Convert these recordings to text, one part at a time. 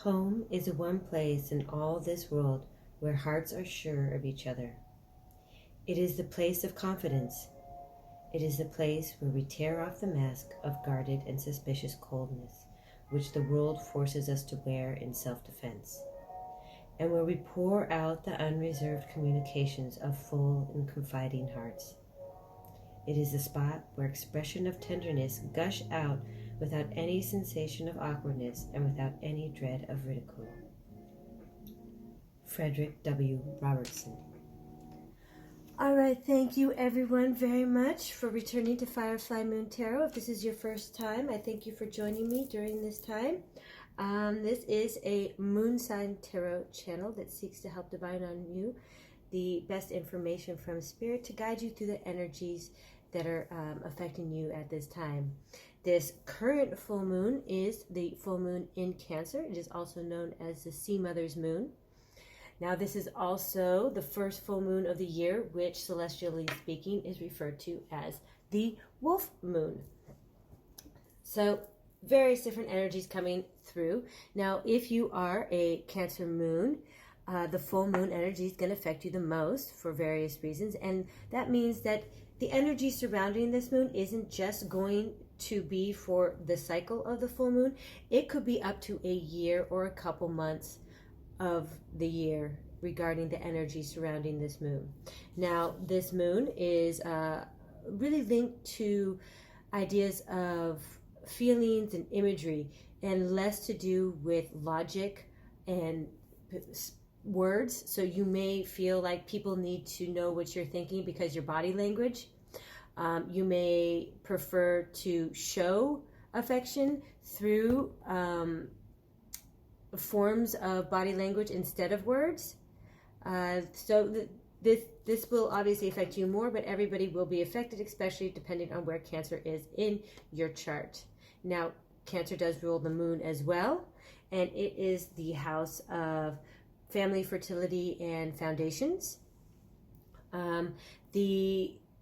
Home is the one place in all this world where hearts are sure of each other. It is the place of confidence. It is the place where we tear off the mask of guarded and suspicious coldness, which the world forces us to wear in self-defense, and where we pour out the unreserved communications of full and confiding hearts. It is the spot where expression of tenderness gush out without any sensation of awkwardness and without any dread of ridicule. Frederick W. Robertson. All right, thank you everyone very much for returning to FireFly Moon Tarot. If this is your first time, I thank you for joining me during this time. This is a moon sign tarot channel that seeks to help divine on you the best information from Spirit to guide you through the energies that are affecting you at this time. This current full moon is the full moon in Cancer. It is also known as the Sea Mother's Moon. Now, this is also the first full moon of the year, which celestially speaking is referred to as the Wolf Moon. So, various different energies coming through. Now, if you are a Cancer moon, the full moon energy is going to affect you the most for various reasons. And that means that the energy surrounding this moon isn't just going to be for the cycle of the full moon. It could be up to a year or a couple months of the year regarding the energy surrounding this moon. Now, this moon is really linked to ideas of feelings and imagery and less to do with logic and words. So you may feel like people need to know what you're thinking because your body language. You may prefer to show affection through forms of body language instead of words. This will obviously affect you more, but everybody will be affected, especially depending on where Cancer is in your chart. Now, Cancer does rule the moon as well, and it is the house of family, fertility, and foundations.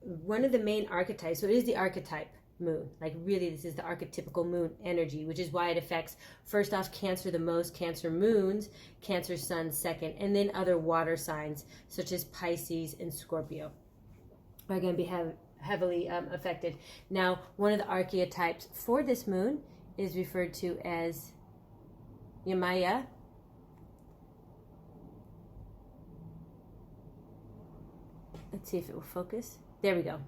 One of the main archetypes, so it is the archetype moon, like really this is the archetypical moon energy, which is why it affects first off Cancer the most, Cancer moons, Cancer sun second, and then other water signs such as Pisces and Scorpio are going to be heavily affected. Now, one of the archetypes for this moon is referred to as Yamaya. Let's see if it will focus. There we go.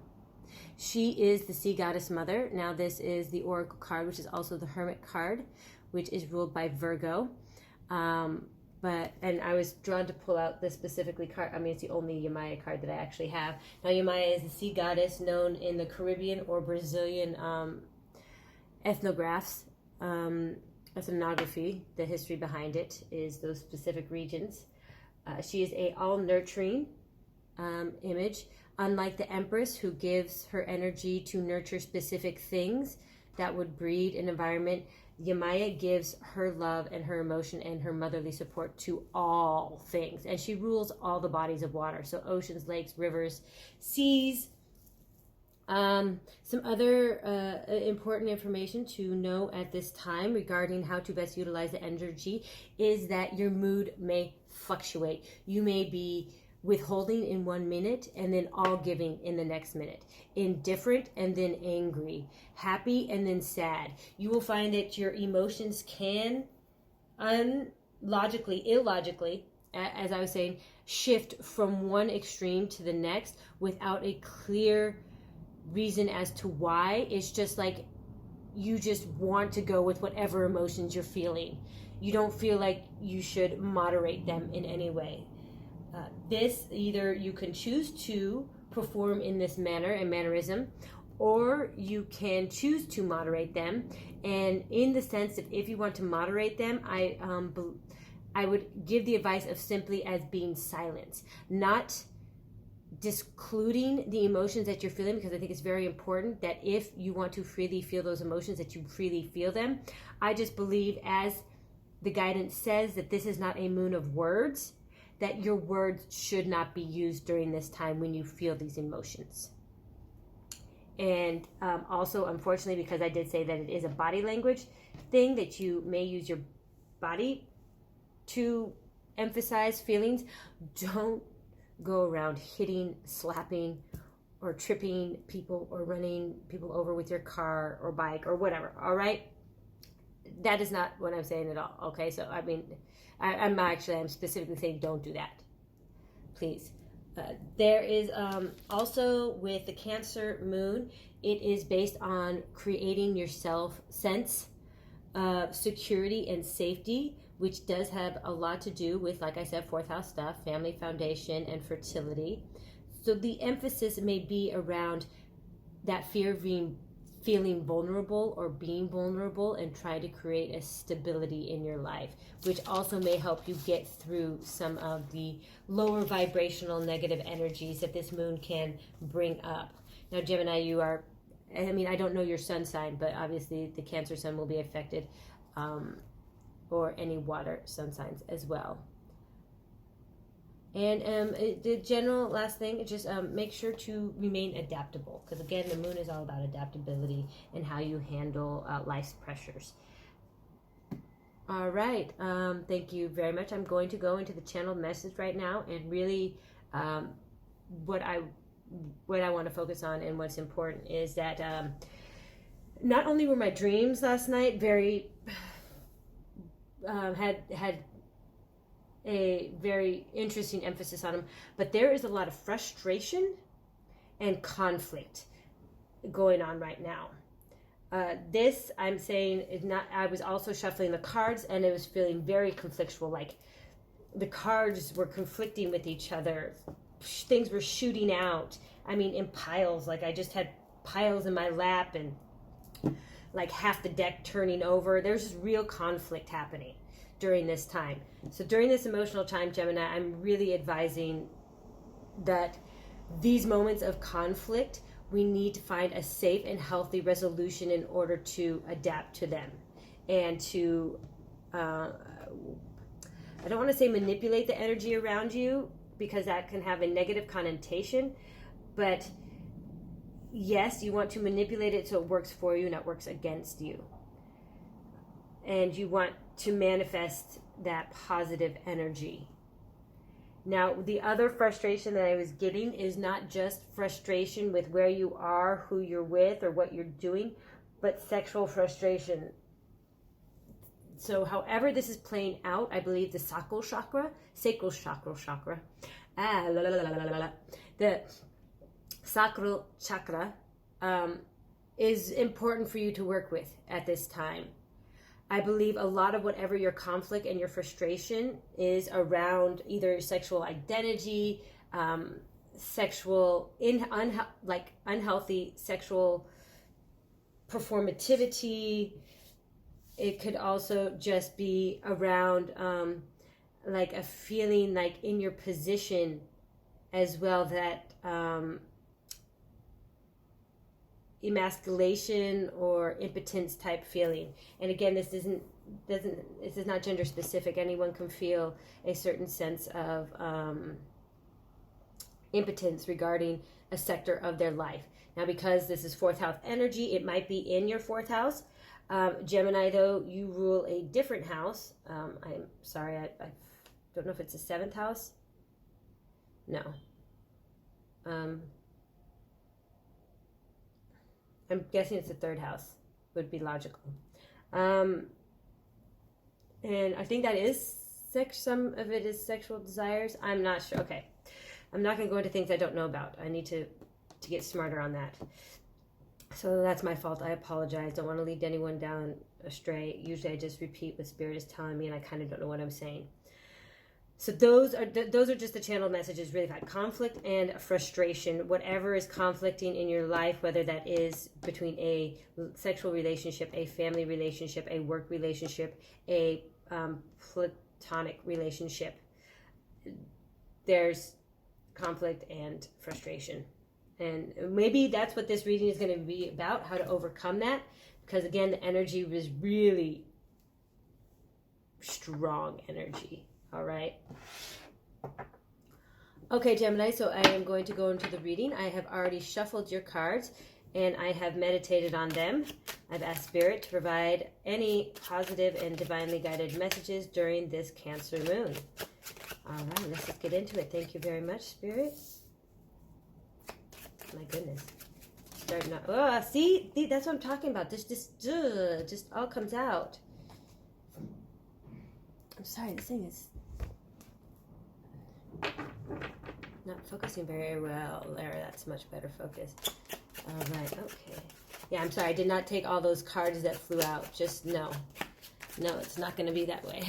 She is the sea goddess mother. Now, this is the oracle card, which is also the hermit card, which is ruled by Virgo. And I was drawn to pull out this specifically card. I mean, it's the only Yamaya card that I actually have. Now, Yamaya is the sea goddess known in the Caribbean or Brazilian ethnographs, ethnography. The history behind it is those specific regions. She is a all-nurturing image. Unlike the Empress, who gives her energy to nurture specific things that would breed an environment, Yamaya gives her love and her emotion and her motherly support to all things. And she rules all the bodies of water. So oceans, lakes, rivers, seas. Some other important information to know at this time regarding how to best utilize the energy is that your mood may fluctuate. You may be withholding in 1 minute and then all giving in the next minute, indifferent and then angry, happy and then sad. You will find that your emotions can illogically, as I was saying, shift from one extreme to the next without a clear reason as to why. It's just like you just want to go with whatever emotions you're feeling. You don't feel like you should moderate them in any way. This, either you can choose to perform in this manner and mannerism, or you can choose to moderate them. And in the sense that if you want to moderate them, I would give the advice of simply as being silent, not discluding the emotions that you're feeling, because I think it's very important that if you want to freely feel those emotions, that you freely feel them. I just believe, as the guidance says, that this is not a moon of words, that your words should not be used during this time when you feel these emotions. And also, unfortunately, because I did say that it is a body language thing, that you may use your body to emphasize feelings, don't go around hitting, slapping, or tripping people or running people over with your car or bike or whatever, all right? That is not what I'm saying at all, okay? So, I mean, I'm specifically saying don't do that, please. There is also with the Cancer moon, it is based on creating your sense of security and safety, which does have a lot to do with, like I said, fourth house stuff, family foundation, and fertility. So the emphasis may be around that fear of feeling vulnerable or being vulnerable, and try to create a stability in your life, which also may help you get through some of the lower vibrational negative energies that this moon can bring up. Now, Gemini, you are, I mean, I don't know your sun sign, but obviously the Cancer sun will be affected, or any water sun signs as well. And the general last thing is just make sure to remain adaptable, because again, the moon is all about adaptability and how you handle life's pressures. All right, thank you very much. I'm going to go into the channeled message right now, and really what I want to focus on and what's important is that not only were my dreams last night very had a very interesting emphasis on them, but there is a lot of frustration and conflict going on right now. This, I'm saying, is not, I was also shuffling the cards, and it was feeling very conflictual, like the cards were conflicting with each other. Things were shooting out, I mean, in piles. Like I just had piles in my lap, and like half the deck turning over. There's just real conflict happening during this time. So during this emotional time, Gemini, I'm really advising that these moments of conflict, we need to find a safe and healthy resolution in order to adapt to them, and to I don't want to say manipulate the energy around you, because that can have a negative connotation, but yes, you want to manipulate it so it works for you, not works against you. And you want to manifest that positive energy. Now, the other frustration that I was getting is not just frustration with where you are, who you're with, or what you're doing, but sexual frustration. So however this is playing out, I believe the sacral chakra, the sacral chakra is important for you to work with at this time. I believe a lot of whatever your conflict and your frustration is around either sexual identity, unhealthy sexual performativity. It could also just be around like a feeling like in your position as well, that emasculation or impotence type feeling. And again, this is not gender specific. Anyone can feel a certain sense of impotence regarding a sector of their life. Now, because this is fourth house energy, it might be in your fourth house. Gemini, though, you rule a different house. I'm sorry, I don't know if it's the seventh house. No. I'm guessing it's the third house, would be logical. And I think that is some of it is sexual desires. I'm not sure. Okay. I'm not going to go into things I don't know about. I need to get smarter on that. So that's my fault. I apologize. Don't want to lead anyone down astray. Usually I just repeat what Spirit is telling me, and I kind of don't know what I'm saying. So those are just the channeled messages, really, about conflict and frustration. Whatever is conflicting in your life, whether that is between a sexual relationship, a family relationship, a work relationship, a platonic relationship, there's conflict and frustration. And maybe that's what this reading is going to be about, how to overcome that. Because again, the energy was really strong energy. All right. Okay, Gemini, so I am going to go into the reading. I have already shuffled your cards, and I have meditated on them. I've asked Spirit to provide any positive and divinely guided messages during this Cancer moon. All right, let's just get into it. Thank you very much, Spirit. My goodness. Starting out. Oh, see, that's what I'm talking about. This just all comes out. I'm sorry, this thing is not focusing very well. There, that's much better focus. All right, okay. Yeah, I'm sorry, I did not take all those cards that flew out. Just no, it's not going to be that way.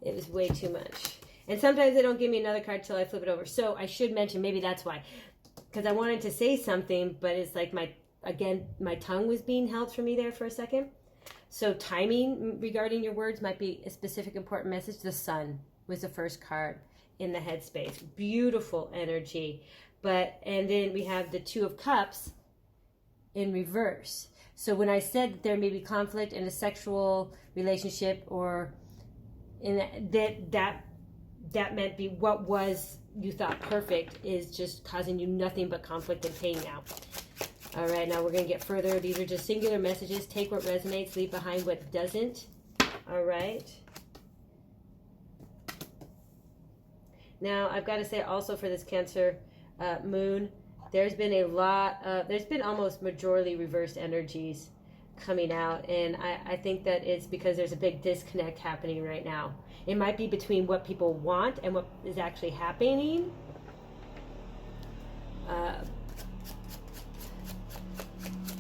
It was way too much. And sometimes they don't give me another card till I flip it over. So I should mention, maybe that's why, because I wanted to say something, but it's like my tongue was being held for me there for a second. So timing regarding your words might be a specific important message. The Sun was the first card in the headspace. Beautiful energy. And then we have the Two of Cups in reverse. So when I said that there may be conflict in a sexual relationship, or in that meant be what was you thought perfect is just causing you nothing but conflict and pain now. All right, now we're going to get further. These are just singular messages. Take what resonates, leave behind what doesn't. All right. Now, I've got to say also for this Cancer moon, there's been there's been almost majorly reversed energies coming out. And I think that it's because there's a big disconnect happening right now. It might be between what people want and what is actually happening.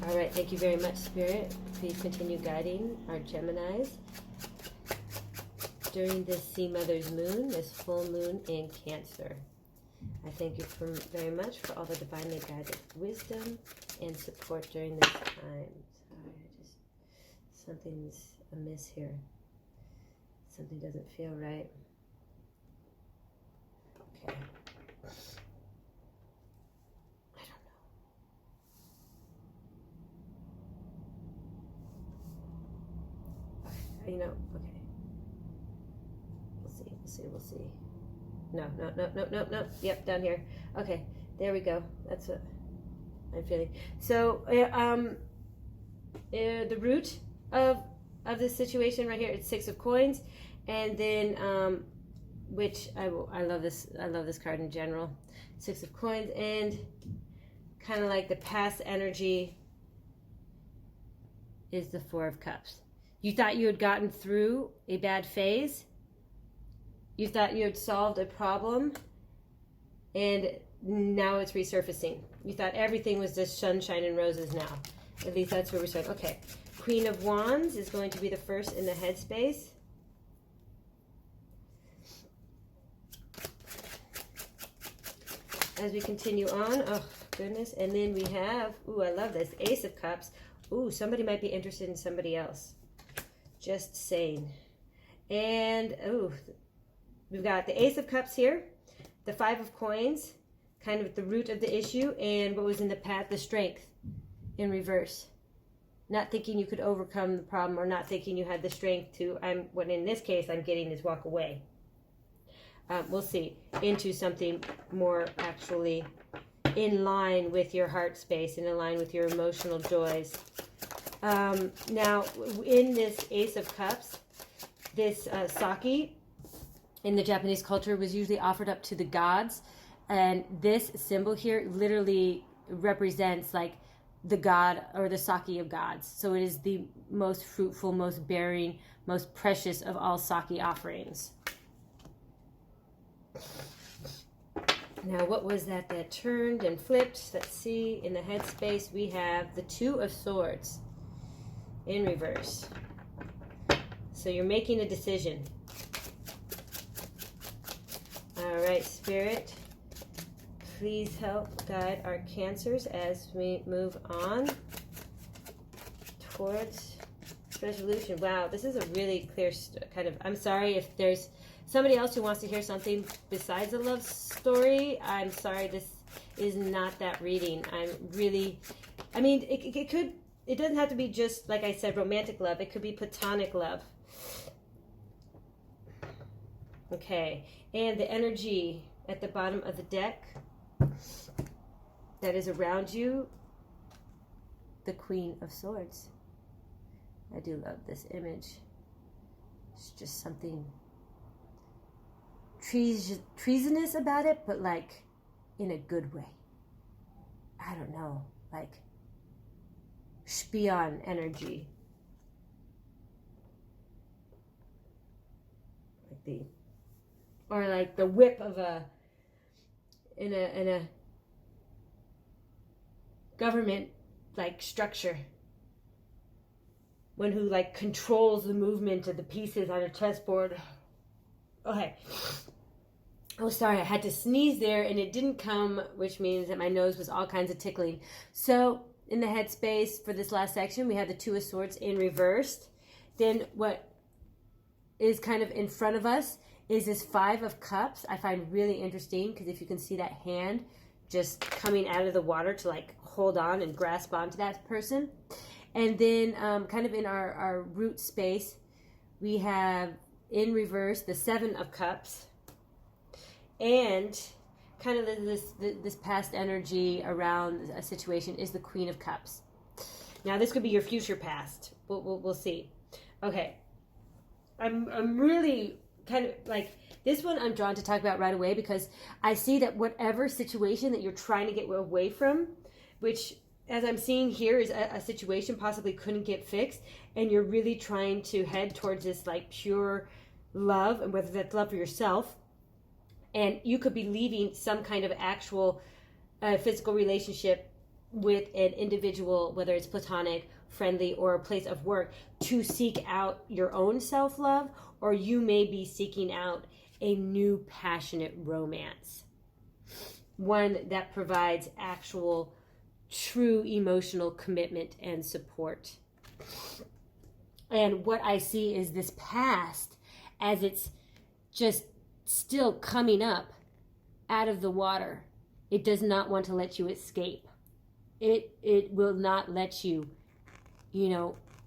All right, thank you very much, Spirit. Please continue guiding our Geminis during this Sea Mother's moon, this full moon in Cancer. I thank you very much for all the divinely guided wisdom and support during this time. Sorry, something's amiss here. Something doesn't feel right. Okay. You know, okay. We'll see. No. Yep, down here. Okay, there we go. That's what I'm feeling. So, the root of this situation right here, it's Six of Coins, and then, which I love this. I love this card in general. Six of Coins, and kind of like the past energy is the Four of Cups. You thought you had gotten through a bad phase. You thought you had solved a problem, and now it's resurfacing. You thought everything was just sunshine and roses now. At least that's where we're starting. Okay. Queen of Wands is going to be the first in the headspace. As we continue on, oh goodness, and then we have, ooh, I love this, Ace of Cups. Ooh, somebody might be interested in somebody else. Just saying. And, oh, we've got the Ace of Cups here, the Five of Coins, kind of at the root of the issue, and what was in the path, the Strength in reverse. Not thinking you could overcome the problem, or not thinking you had the strength to, what in this case I'm getting is walk away. We'll see, into something more actually in line with your heart space and in line with your emotional joys. Now, in this Ace of Cups, this sake in the Japanese culture was usually offered up to the gods. And this symbol here literally represents like the god or the sake of gods. So it is the most fruitful, most bearing, most precious of all sake offerings. Now, what was that turned and flipped? Let's see. In the headspace, we have the Two of Swords in reverse. So you're making a decision. All right, Spirit, please help guide our Cancers as we move on towards resolution. Wow, this is a really clear kind of, I'm sorry if there's somebody else who wants to hear something besides a love story. I'm sorry, this is not that reading. I mean, it doesn't have to be just, like I said, romantic love. It could be platonic love. Okay, and the energy at the bottom of the deck that is around you the Queen of Swords. I do love this image. It's just something treasonous about it, but like in a good way. I don't know, like spion energy. Like the whip of in a government like structure. One who like controls the movement of the pieces on a chessboard. Okay. Oh, sorry, I had to sneeze there and it didn't come, which means that my nose was all kinds of tickling. So in the headspace for this last section, we have the Two of Swords in reversed. Then what is kind of in front of us is this Five of Cups. I find really interesting because if you can see that hand just coming out of the water to like hold on and grasp onto that person. And then kind of in our root space, we have in reverse the Seven of Cups. And kind of this past energy around a situation is the Queen of Cups. Now this could be your future past. We'll see. Okay. I'm really kind of like this one I'm drawn to talk about right away because I see that whatever situation that you're trying to get away from, which as I'm seeing here is a situation possibly couldn't get fixed, and you're really trying to head towards this like pure love, and whether that's love for yourself, and you could be leaving some kind of actual physical relationship with an individual, whether it's platonic, friendly, or a place of work, to seek out your own self-love, or you may be seeking out a new passionate romance. One that provides actual, true emotional commitment and support. And what I see is this past, as it's just still coming up out of the water, it does not want to let you escape. It will not let you,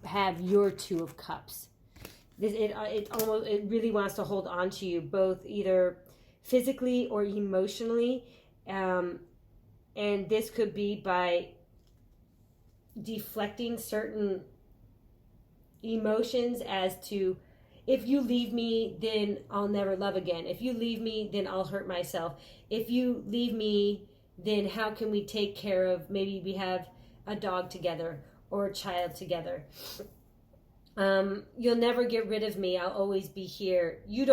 have your Two of Cups. It really wants to hold on to you, both either physically or emotionally, and this could be by deflecting certain emotions as to, if you leave me, then I'll never love again. If you leave me, then I'll hurt myself. If you leave me, then how can we take care of, maybe we have a dog together or a child together. You'll never get rid of me. I'll always be here. You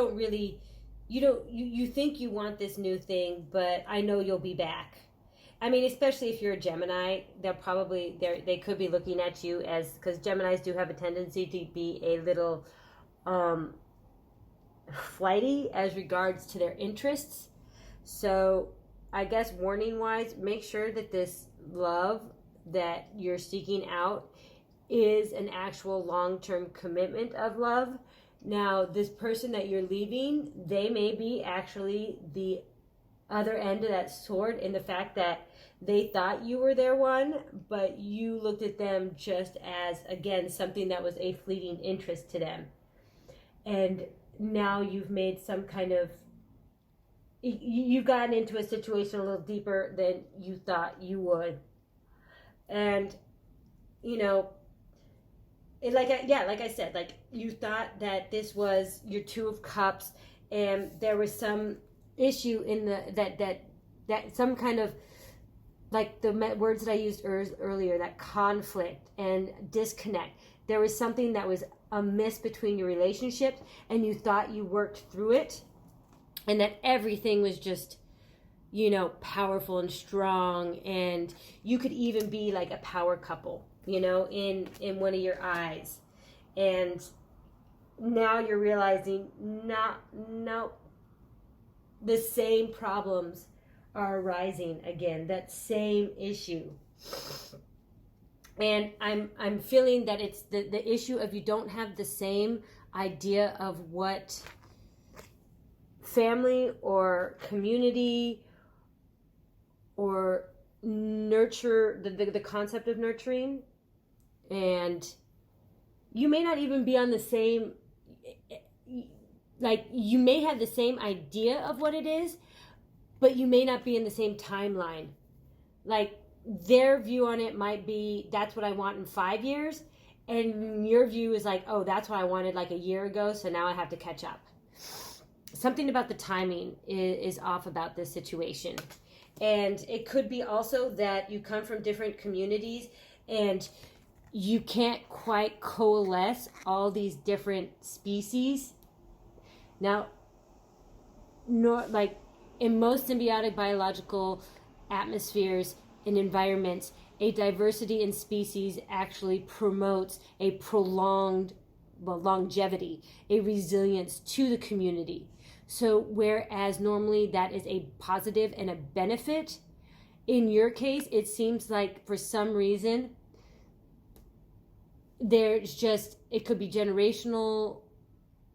think you want this new thing, but I know you'll be back. I mean, especially if you're a Gemini, they could be looking at you as, because Geminis do have a tendency to be a little flighty as regards to their interests. So I guess warning wise, make sure that this love that you're seeking out is an actual long-term commitment of love. Now, this person that you're leaving, they may be actually the other end of that sword, in the fact that they thought you were their one, but you looked at them just as, again, something that was a fleeting interest to them. And now you've made some kind of, you've gotten into a situation a little deeper than you thought you would. And, like I said, like you thought that this was your Two of Cups, and there was some issue in that some kind of, like the words that I used earlier, that conflict and disconnect. There was something that was amiss between your relationships, and you thought you worked through it, and that everything was just, powerful and strong, and you could even be like a power couple, in one of your eyes. And now you're realizing, no, the same problems are arising again, that same issue. And I'm feeling that it's the issue of you don't have the same idea of what family or community or nurture, the concept of nurturing. And you may not even be on the same, like you may have the same idea of what it is, but you may not be in the same timeline. Like their view on it might be, that's what I want in 5 years. And your view is like, oh, that's what I wanted like a year ago, so now I have to catch up. Something about the timing is off about this situation. And it could be also that you come from different communities and you can't quite coalesce all these different species. Now, like in most symbiotic biological atmospheres and environments, a diversity in species actually promotes a prolonged, well, longevity, a resilience to the community. So whereas normally that is a positive and a benefit, in your case, it seems like for some reason, there's just, it could be generational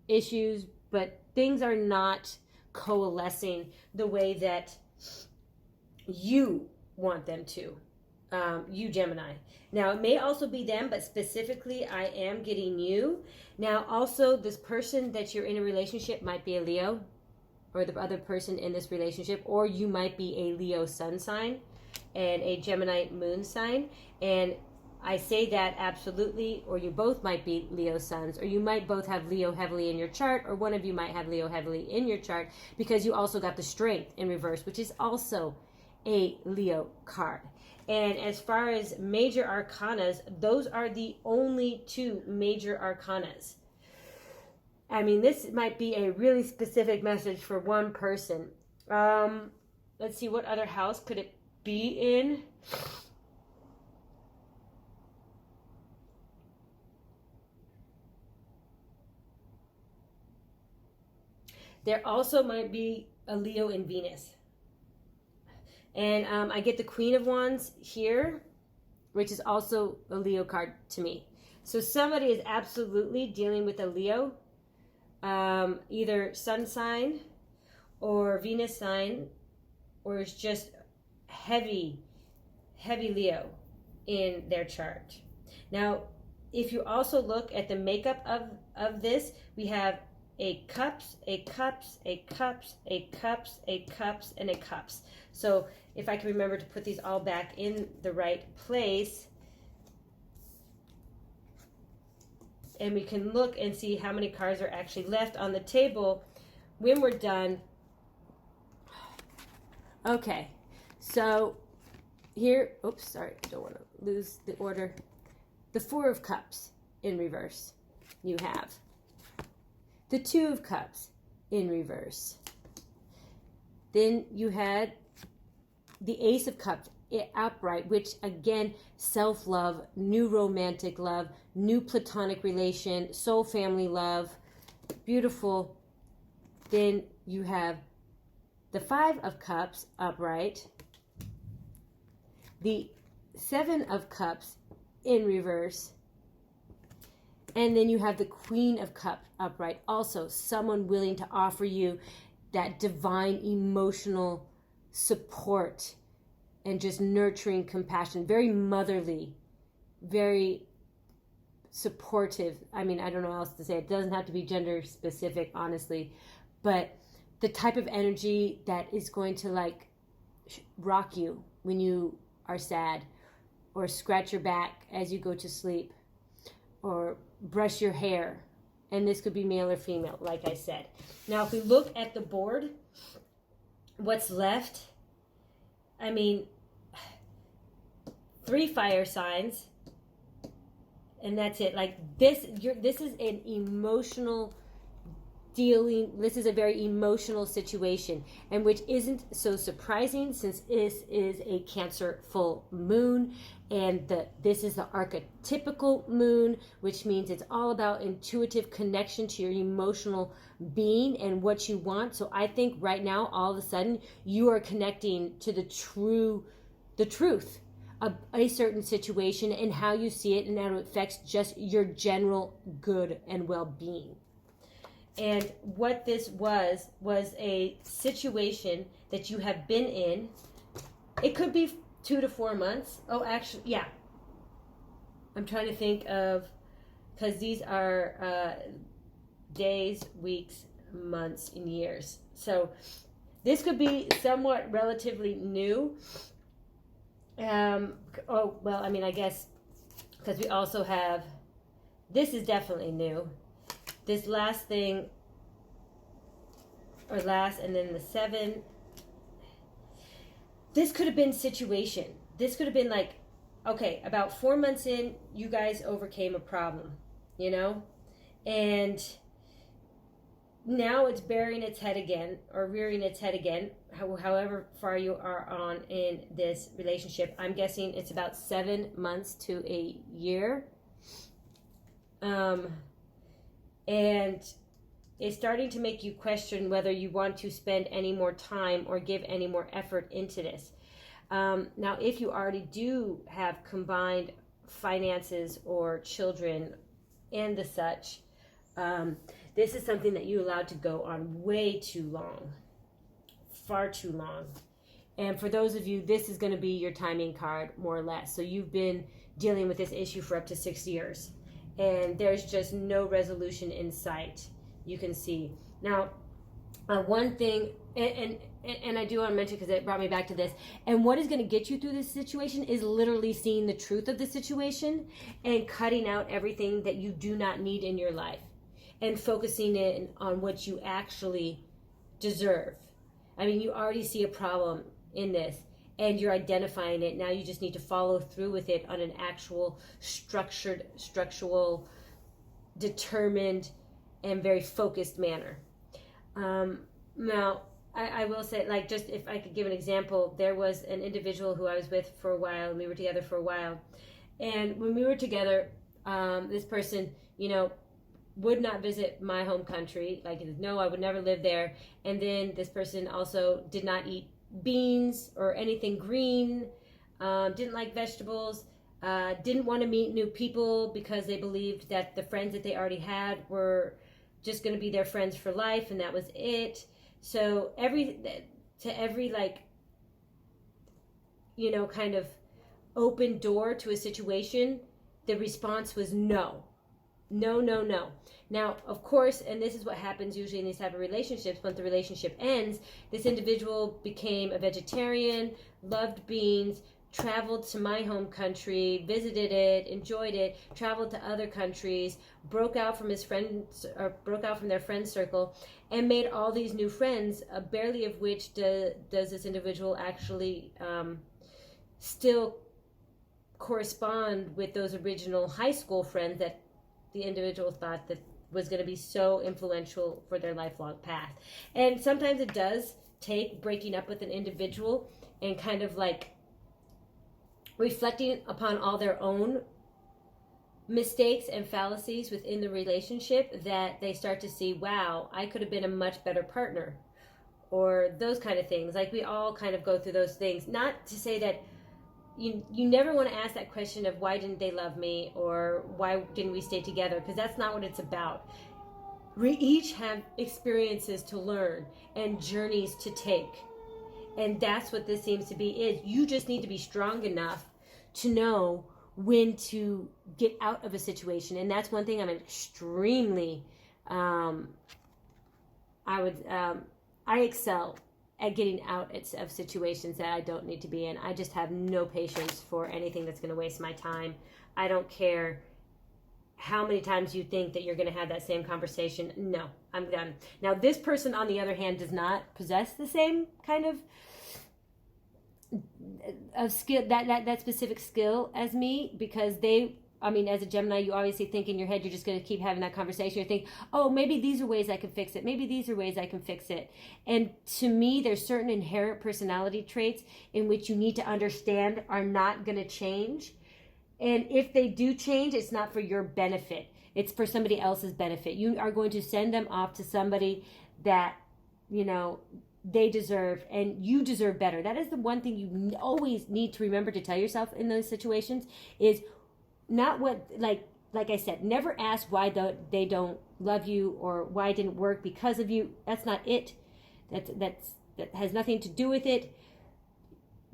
issues, but things are not coalescing the way that you want them to. You Gemini. Now it may also be them, but specifically I am getting you. Now also this person that you're in a relationship might be a Leo, or the other person in this relationship, or you might be a Leo sun sign and a Gemini moon sign. And I say that absolutely, or you both might be Leo suns, or you might both have Leo heavily in your chart, or one of you might have Leo heavily in your chart, because you also got the Strength in reverse, which is also a Leo card. And as far as major arcanas, those are the only 2 major arcanas. I mean, this might be a really specific message for one person. Let's see, what other house could it be in? There also might be a Leo in Venus. And I get the Queen of Wands here, which is also a Leo card to me. So somebody is absolutely dealing with a Leo, either sun sign or Venus sign, or is just heavy Leo in their chart. Now, if you also look at the makeup of this, we have a cups, a cups, a cups, a cups, a cups, and a cups. So if I can remember to put these all back in the right place, and we can look and see how many cards are actually left on the table when we're done. Okay, so here, oops, sorry, I don't want to lose the order. The 4 of Cups in reverse, you have. The 2 of Cups in reverse. Then you had the Ace of Cups upright, which again, self-love, new romantic love, new platonic relation, soul family love, beautiful. Then you have the 5 of Cups upright, the 7 of Cups in reverse, and then you have the Queen of Cups upright, also someone willing to offer you that divine emotional support and just nurturing compassion, very motherly, very supportive. I mean, I don't know what else to say. It doesn't have to be gender specific, honestly, but the type of energy that is going to like rock you when you are sad, or scratch your back as you go to sleep, or brush your hair. And this could be male or female, like I said. Now, if we look at the board, what's left, I mean, 3 fire signs, and that's it. Like this, this is an emotional dealing. This is a very emotional situation, and which isn't so surprising since this is a Cancer full moon, and this is the archetypical moon, which means it's all about intuitive connection to your emotional being and what you want. So I think right now, all of a sudden, you are connecting to the truth of a certain situation and how you see it, and how it affects just your general good and well-being. And what this was a situation that you have been in. It could be 2 to 4 months. Oh, actually, yeah. I'm trying to think of, because these are days, weeks, months, and years. So this could be somewhat relatively new. Oh, well, I mean, I guess because we also have, this is definitely new. This last thing, or last, and then the 7. This could have been situation. This could have been like, okay, about 4 months in, you guys overcame a problem, you know? And now it's burying its head again, or rearing its head again, however far you are on in this relationship. I'm guessing it's about 7 months to a year. And it's starting to make you question whether you want to spend any more time or give any more effort into this. Now, if you already do have combined finances or children and the such, this is something that you allowed to go on way too long, far too long. And for those of you, this is going to be your timing card, more or less. So you've been dealing with this issue for up to 6 years, and there's just no resolution in sight. You can see now. One thing, and I do want to mention because it brought me back to this. And what is going to get you through this situation is literally seeing the truth of the situation and cutting out everything that you do not need in your life, and focusing in on what you actually deserve. I mean, you already see a problem in this, and you're identifying it. Now you just need to follow through with it on an actual structural, determined, and very focused manner. Now, I will say, like, just if I could give an example, there was an individual who I was with for a while, and we were together for a while. And when we were together, this person, you know, would not visit my home country. Like, no, I would never live there. And then this person also did not eat beans or anything green, didn't like vegetables, didn't want to meet new people because they believed that the friends that they already had were just going to be their friends for life, and that was it. So every like, you know, kind of open door to a situation, the response was no. No, no, no. Now, of course, and this is what happens usually in these type of relationships, once the relationship ends, this individual became a vegetarian, loved beans, traveled to my home country, visited it, enjoyed it, traveled to other countries, broke out from his friends, or broke out from their friend circle, and made all these new friends, barely of which does this individual actually still correspond with those original high school friends that the individual thought that was going to be so influential for their lifelong path. And sometimes it does take breaking up with an individual and kind of like reflecting upon all their own mistakes and fallacies within the relationship, that they start to see, wow, I could have been a much better partner, or those kind of things. Like, we all kind of go through those things. Not to say that you never want to ask that question of why didn't they love me, or why didn't we stay together, because that's not what it's about. We each have experiences to learn and journeys to take. And that's what this seems to be is. You just need to be strong enough to know when to get out of a situation. And that's one thing I'm extremely, I excel at getting out of situations that I don't need to be in. I just have no patience for anything that's going to waste my time. I don't care how many times you think that you're going to have that same conversation. No, I'm done. Now, this person, on the other hand, does not possess the same kind of skill, that specific skill as me, because as a Gemini, you obviously think in your head you're just going to keep having that conversation. You think, oh, maybe these are ways I can fix it. Maybe these are ways I can fix it. And to me, there's certain inherent personality traits in which you need to understand are not going to change. And if they do change, it's not for your benefit. It's for somebody else's benefit. You are going to send them off to somebody that, you know, they deserve, and you deserve better. That is the one thing you always need to remember to tell yourself in those situations, is not what, like I said, never ask why they don't love you or why it didn't work because of you. That's not it. That has nothing to do with it.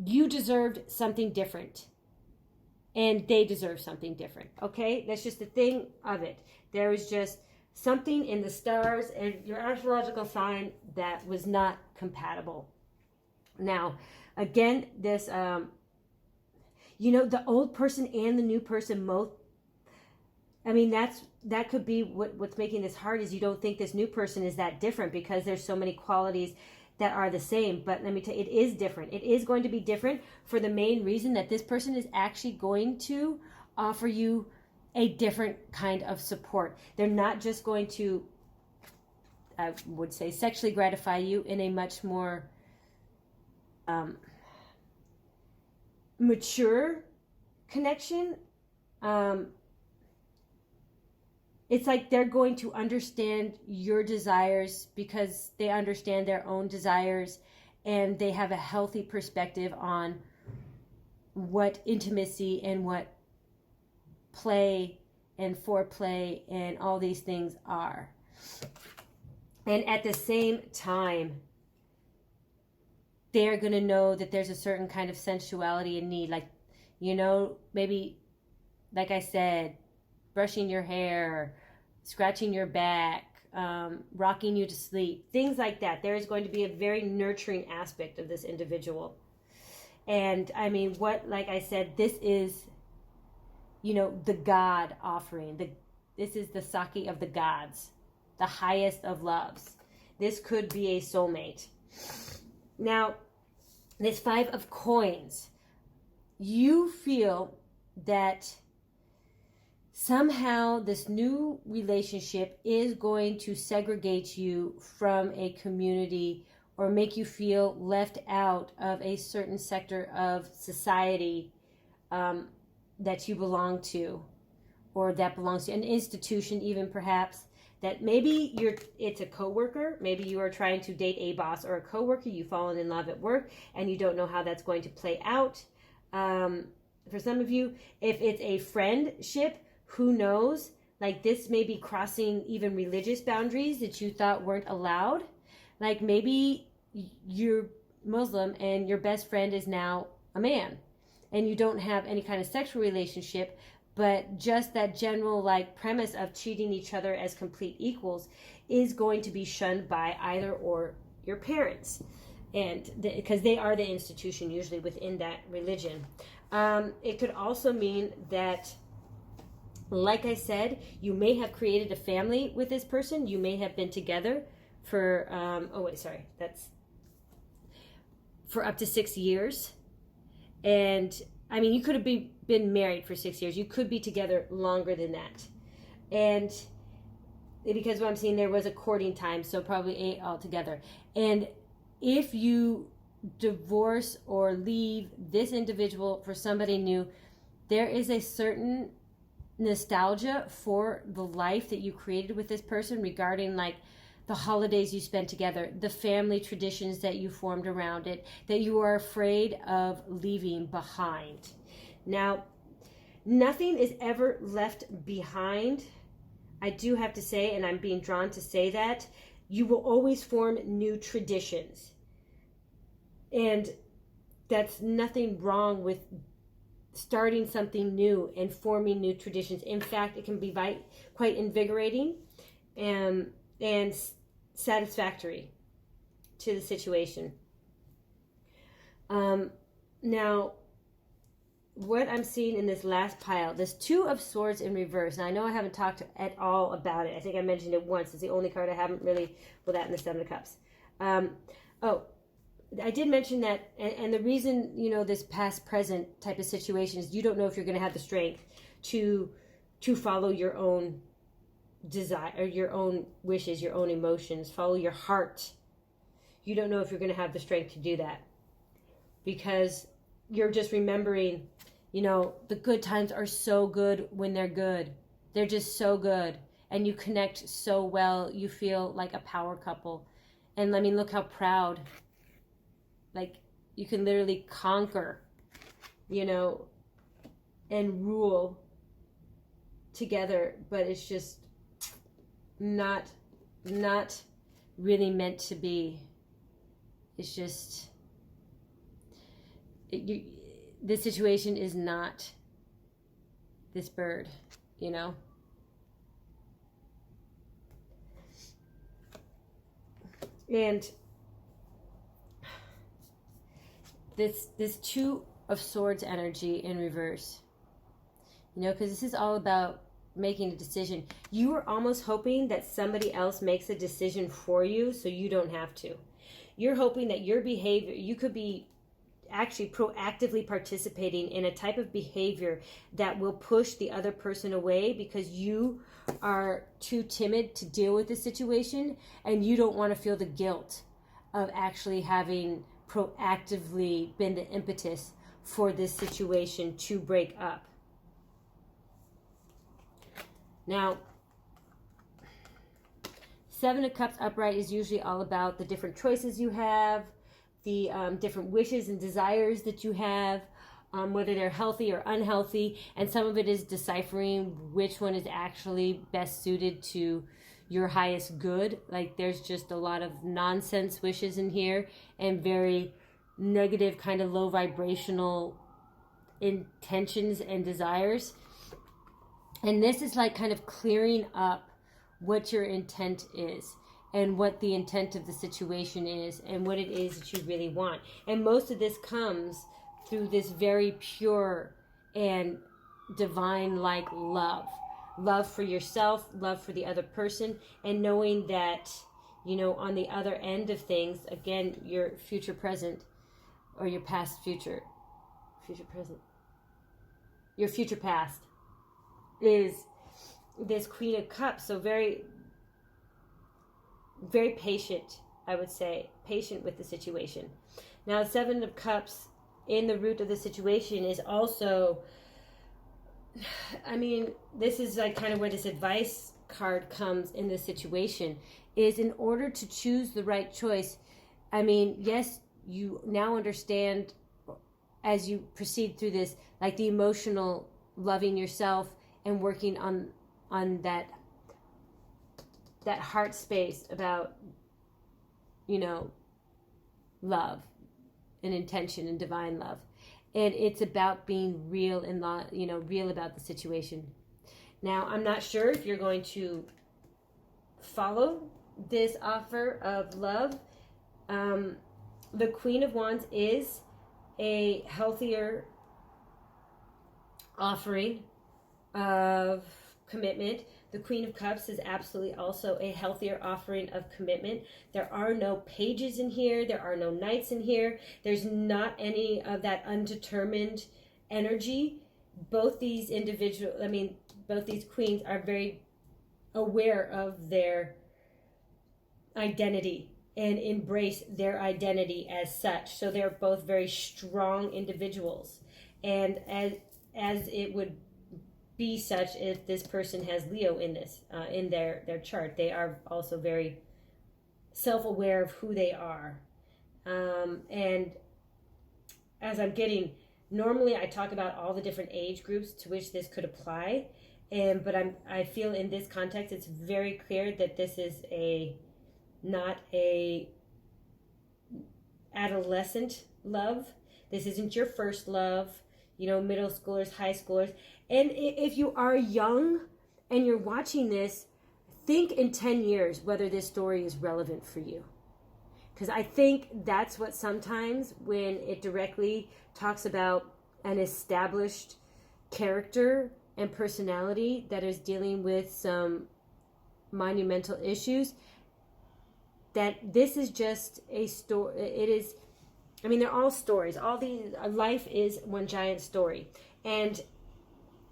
You deserved something different, and they deserve something different. Okay, that's just the thing of it. There was just something in the stars and your astrological sign that was not compatible. Now, again, this you know, the old person and the new person both, I mean, that could be what's making this hard, is you don't think this new person is that different because there's so many qualities that are the same. But let me tell you, it is different. It is going to be different for the main reason that this person is actually going to offer you a different kind of support. They're not just going to, I would say, sexually gratify you in a much more mature connection. It's like they're going to understand your desires because they understand their own desires, and they have a healthy perspective on what intimacy and what play and foreplay and all these things are. And at the same time, they're going to know that there's a certain kind of sensuality and need, like, you know, maybe, like I said, brushing your hair, scratching your back, rocking you to sleep, things like that. There is going to be a very nurturing aspect of this individual. And I mean, like I said, this is, you know, the God offering. This is the sake of the gods, the highest of loves. This could be a soulmate. Now, this 5 of coins, you feel that somehow this new relationship is going to segregate you from a community or make you feel left out of a certain sector of society that you belong to, or that belongs to an institution, even perhaps, that maybe it's a coworker. Maybe you are trying to date a boss or a coworker. You've fallen in love at work and you don't know how that's going to play out. For some of you, if it's a friendship, who knows? Like, this may be crossing even religious boundaries that you thought weren't allowed. Like, maybe you're Muslim and your best friend is now a man, and you don't have any kind of sexual relationship, but just that general, like, premise of treating each other as complete equals is going to be shunned by either or your parents, and because they are the institution usually within that religion. It could also mean that, like I said, you may have created a family with this person. You may have been together for, that's for up to 6 years. And I mean, you could have been married for 6 years. You could be together longer than that. And because what I'm seeing, there was a courting time, so probably 8 altogether. And if you divorce or leave this individual for somebody new, there is a certain nostalgia for the life that you created with this person, regarding like the holidays you spent together, the family traditions that you formed around it, that you are afraid of leaving behind. Now, nothing is ever left behind. I do have to say, and I'm being drawn to say that, you will always form new traditions. And that's nothing wrong with starting something new and forming new traditions. In fact, it can be quite invigorating and satisfactory to the situation. Now, what I'm seeing in this last pile, this 2 of Swords in reverse. Now, I know I haven't talked at all about it. I think I mentioned it once. It's the only card I haven't really, well, that and the 7 of Cups. I did mention that, and the reason, you know, this past-present type of situation is you don't know if you're going to have the strength to follow your own desire, or your own wishes, your own emotions, follow your heart. You don't know if you're going to have the strength to do that, because you're just remembering, you know, the good times are so good when they're good. They're just so good, and you connect so well. You feel like a power couple. And I mean, look how proud, like, you can literally conquer, you know, and rule together, but it's just not really meant to be. It's just, this situation is not this bird, you know. And this 2 of Swords energy in reverse. You know, because this is all about making a decision. You are almost hoping that somebody else makes a decision for you so you don't have to. You're hoping that your behavior, you could be actually proactively participating in a type of behavior that will push the other person away because you are too timid to deal with the situation and you don't want to feel the guilt of actually having proactively been the impetus for this situation to break up. Now, Seven of Cups upright is usually all about the different choices you have, the different wishes and desires that you have, whether they're healthy or unhealthy, and some of it is deciphering which one is actually best suited to your highest good. Like there's just a lot of nonsense wishes in here and very negative, kind of low vibrational intentions and desires. And this is like kind of clearing up what your intent is and what the intent of the situation is and what it is that you really want. And most of this comes through this very pure and divine-like love. Love for yourself, love for the other person, and knowing that, you know, on the other end of things, again, your future present or your past future present, your future past is this Queen of Cups. So very, very patient, I would say, patient with the situation. Now, Seven of Cups in the root of the situation is also, I mean, this is like kind of where this advice card comes in this situation, is in order to choose the right choice. I mean, yes, you now understand as you proceed through this, like the emotional loving yourself and working on that heart space about, you know, love and intention and divine love. And it's about being real and, you know, real about the situation. Now, I'm not sure if you're going to follow this offer of love. The Queen of Wands is a healthier offering of commitment. The Queen of Cups is absolutely also a healthier offering of commitment. There are no pages in here. There are no knights in here. There's not any of that undetermined energy. Both these both these queens are very aware of their identity and embrace their identity as such. So they're both very strong individuals. And as it would be such if this person has Leo in this, in their chart, they are also very self-aware of who they are. And as I'm getting, normally I talk about all the different age groups to which this could apply. But I feel in this context, it's very clear that this is not a adolescent love. This isn't your first love, you know, middle schoolers, high schoolers. And if you are young and you're watching this, think in 10 years whether this story is relevant for you. Because I think that's what sometimes when it directly talks about an established character and personality that is dealing with some monumental issues, that this is just a story. It is, I mean, they're all stories. All these, life is one giant story. And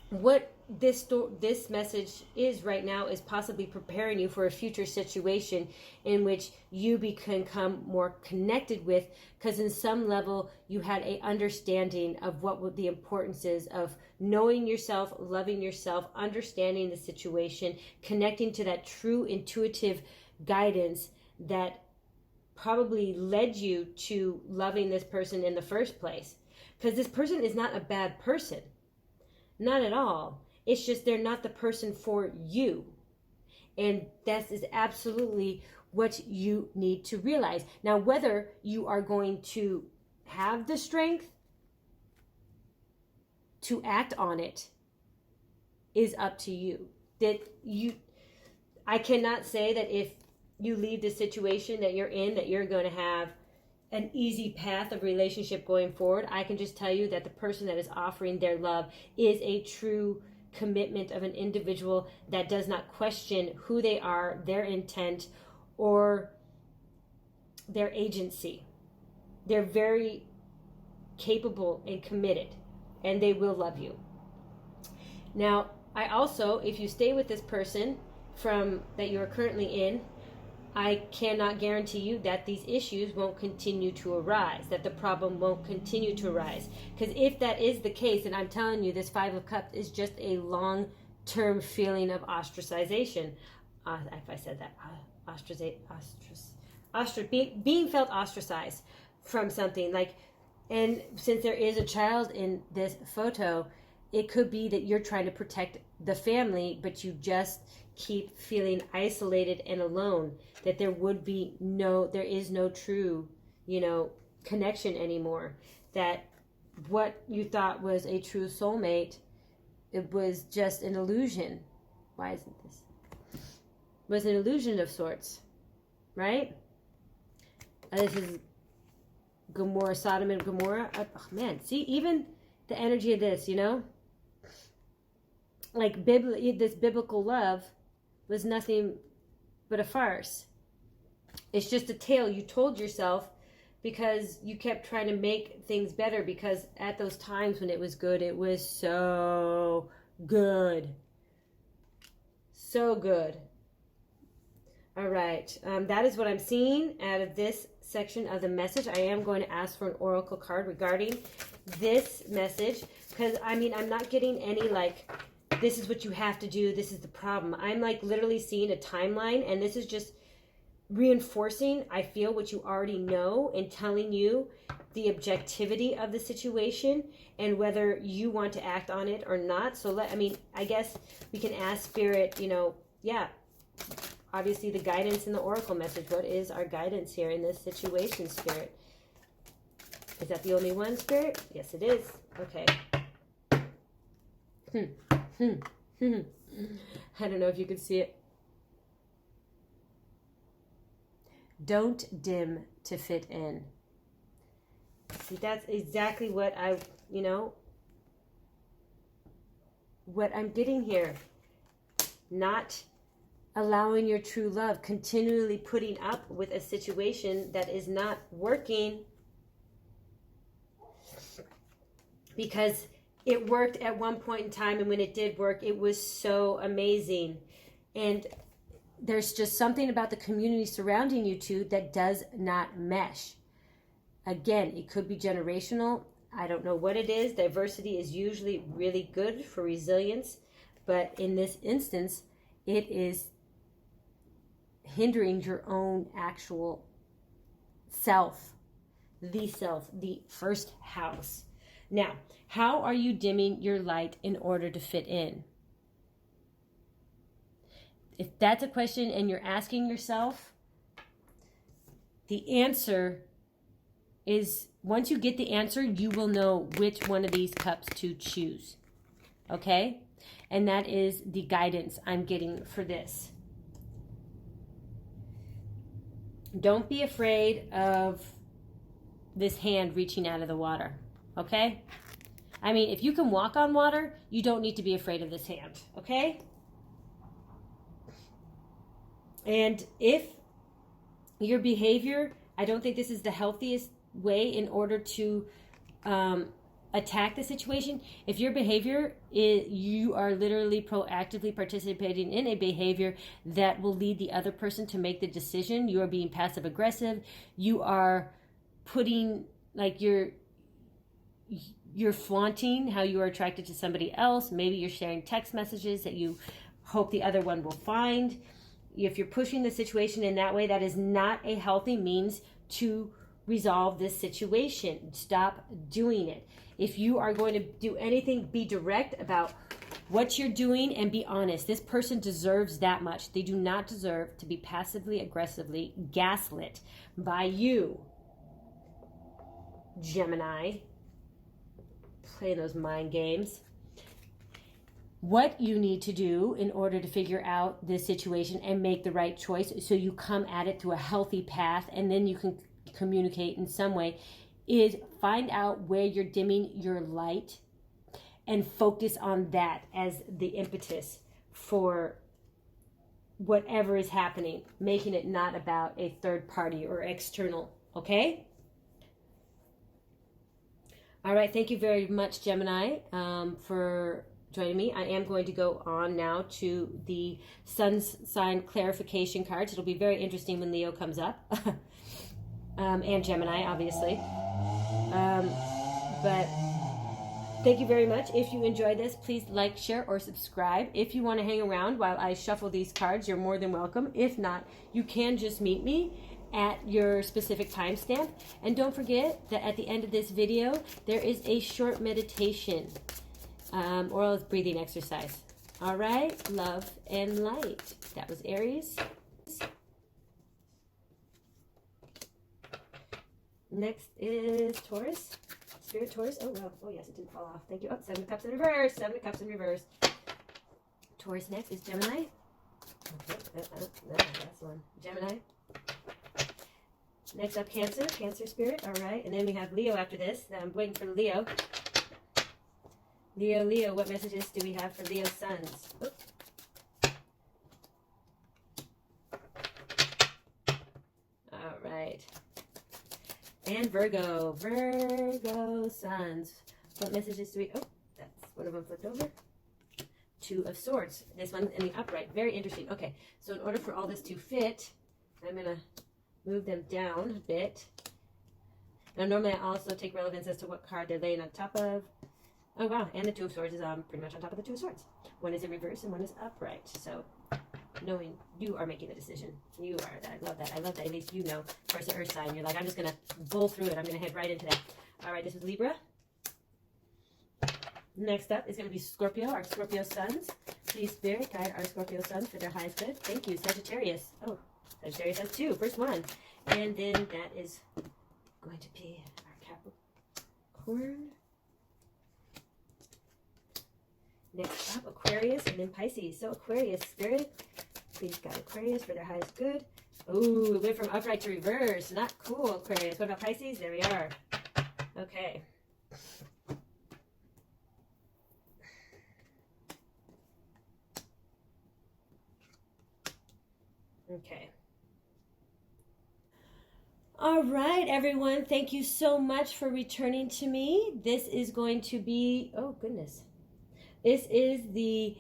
what this message is right now is possibly preparing you for a future situation in which you become more connected with, because in some level you had a understanding of what the importance is of knowing yourself, loving yourself, understanding the situation, connecting to that true intuitive guidance that probably led you to loving this person in the first place. Because this person is not a bad person. Not at all. It's just they're not the person for you. And that is absolutely what you need to realize. Now, whether you are going to have the strength to act on it is up to you. I cannot say that if you leave the situation that you're in, that you're going to have an easy path of relationship going forward. I can just tell you that the person that is offering their love is a true commitment of an individual that does not question who they are, their intent, or their agency. They're very capable and committed, and they will love you. Now, I also, if you stay with this person from that you are currently in, I cannot guarantee you that these issues won't continue to arise, that the problem won't continue to arise. Because if that is the case, and I'm telling you, this Five of Cups is just a long-term feeling of ostracization. If I said that, being felt ostracized from something. And since there is a child in this photo, it could be that you're trying to protect the family, but you just keep feeling isolated and alone, that there is no true, connection anymore, that what you thought was a true soulmate, it was just an illusion. Why isn't this? It was an illusion of sorts, right? This is Gomorrah, Sodom and Gomorrah. Oh man, see, even the energy of this, like this biblical love was nothing but a farce. It's just a tale you told yourself because you kept trying to make things better, because at those times when it was good, it was so good. So good. All right. That is what I'm seeing out of this section of the message. I am going to ask for an oracle card regarding this message, because, I'm not getting any, this is what you have to do, this is the problem. I'm, literally seeing a timeline, and this is just reinforcing, I feel, what you already know and telling you the objectivity of the situation and whether you want to act on it or not. So, I guess we can ask Spirit, obviously the guidance in the oracle message. What is our guidance here in this situation, Spirit? Is that the only one, Spirit? Yes, it is. Okay. I don't know if you can see it. Don't dim to fit in. See, that's exactly what what I'm getting here. Not allowing your true love, continually putting up with a situation that is not working because it worked at one point in time, and when it did work, it was so amazing. And there's just something about the community surrounding you two that does not mesh. Again, it could be generational. I don't know what it is. Diversity is usually really good for resilience, but in this instance, it is hindering your own actual self, the first house. Now, how are you dimming your light in order to fit in? If that's a question and you're asking yourself, the answer is, once you get the answer, you will know which one of these cups to choose. Okay? And that is the guidance I'm getting for this. Don't be afraid of this hand reaching out of the water. Okay? If you can walk on water, you don't need to be afraid of this hand. Okay? And if your behavior, I don't think this is the healthiest way in order to attack the situation. If your behavior is, you are literally proactively participating in a behavior that will lead the other person to make the decision, you are being passive aggressive, you are putting, you're flaunting how you are attracted to somebody else. Maybe you're sharing text messages that you hope the other one will find. If you're pushing the situation in that way, that is not a healthy means to resolve this situation. Stop doing it. If you are going to do anything, be direct about what you're doing and be honest. This person deserves that much. They do not deserve to be passively aggressively gaslit by you, Gemini. Playing those mind games. What you need to do in order to figure out this situation and make the right choice so you come at it through a healthy path, and then you can communicate in some way, is find out where you're dimming your light and focus on that as the impetus for whatever is happening, making it not about a third party or external, okay? All right, thank you very much, Gemini, for joining me. I am going to go on now to the sun sign clarification cards. It'll be very interesting when Leo comes up, and Gemini, obviously. But thank you very much. If you enjoyed this, please like, share, or subscribe. If you want to hang around while I shuffle these cards, you're more than welcome. If not, you can just meet me at your specific timestamp. And don't forget that at the end of this video, there is a short meditation or a breathing exercise. All right, love and light. That was Aries. Next is Taurus. Spirit Taurus. Oh, well. Oh, yes, it didn't fall off. Thank you. Oh, Seven of Cups in reverse. Seven of Cups in reverse. Taurus next is Gemini. Okay, that's one. Gemini. Next up, Cancer. Cancer Spirit. All right. And then we have Leo after this. Now I'm waiting for Leo. Leo. What messages do we have for Leo suns? Oops. All right. And Virgo suns. What messages do we, oh, that's one of them flipped over. Two of Swords. This one in the upright. Very interesting. Okay, so in order for all this to fit, I'm going to move them down a bit. Now, normally I also take relevance as to what card they're laying on top of. Oh, wow, and the Two of Swords is pretty much on top of the Two of Swords. One is in reverse and one is upright. So, knowing you are making the decision. You are. I love that. I love that. At least you know. Of course, the earth sign. You're like, I'm just going to bowl through it. I'm going to head right into that. All right, this is Libra. Next up is going to be Scorpio, our Scorpio suns. Please, Spirit, guide our Scorpio suns for their highest good. Thank you. Sagittarius. Oh, Sagittarius has two. First one. And then that is going to be our Capricorn. Next up, Aquarius, and then Pisces. So Aquarius, Spirit, please guide Aquarius for their highest good. Ooh, went from upright to reverse. Not cool, Aquarius. What about Pisces? There we are. Okay. Okay. All right, everyone. Thank you so much for returning to me. This is going to be, oh, goodness. This is the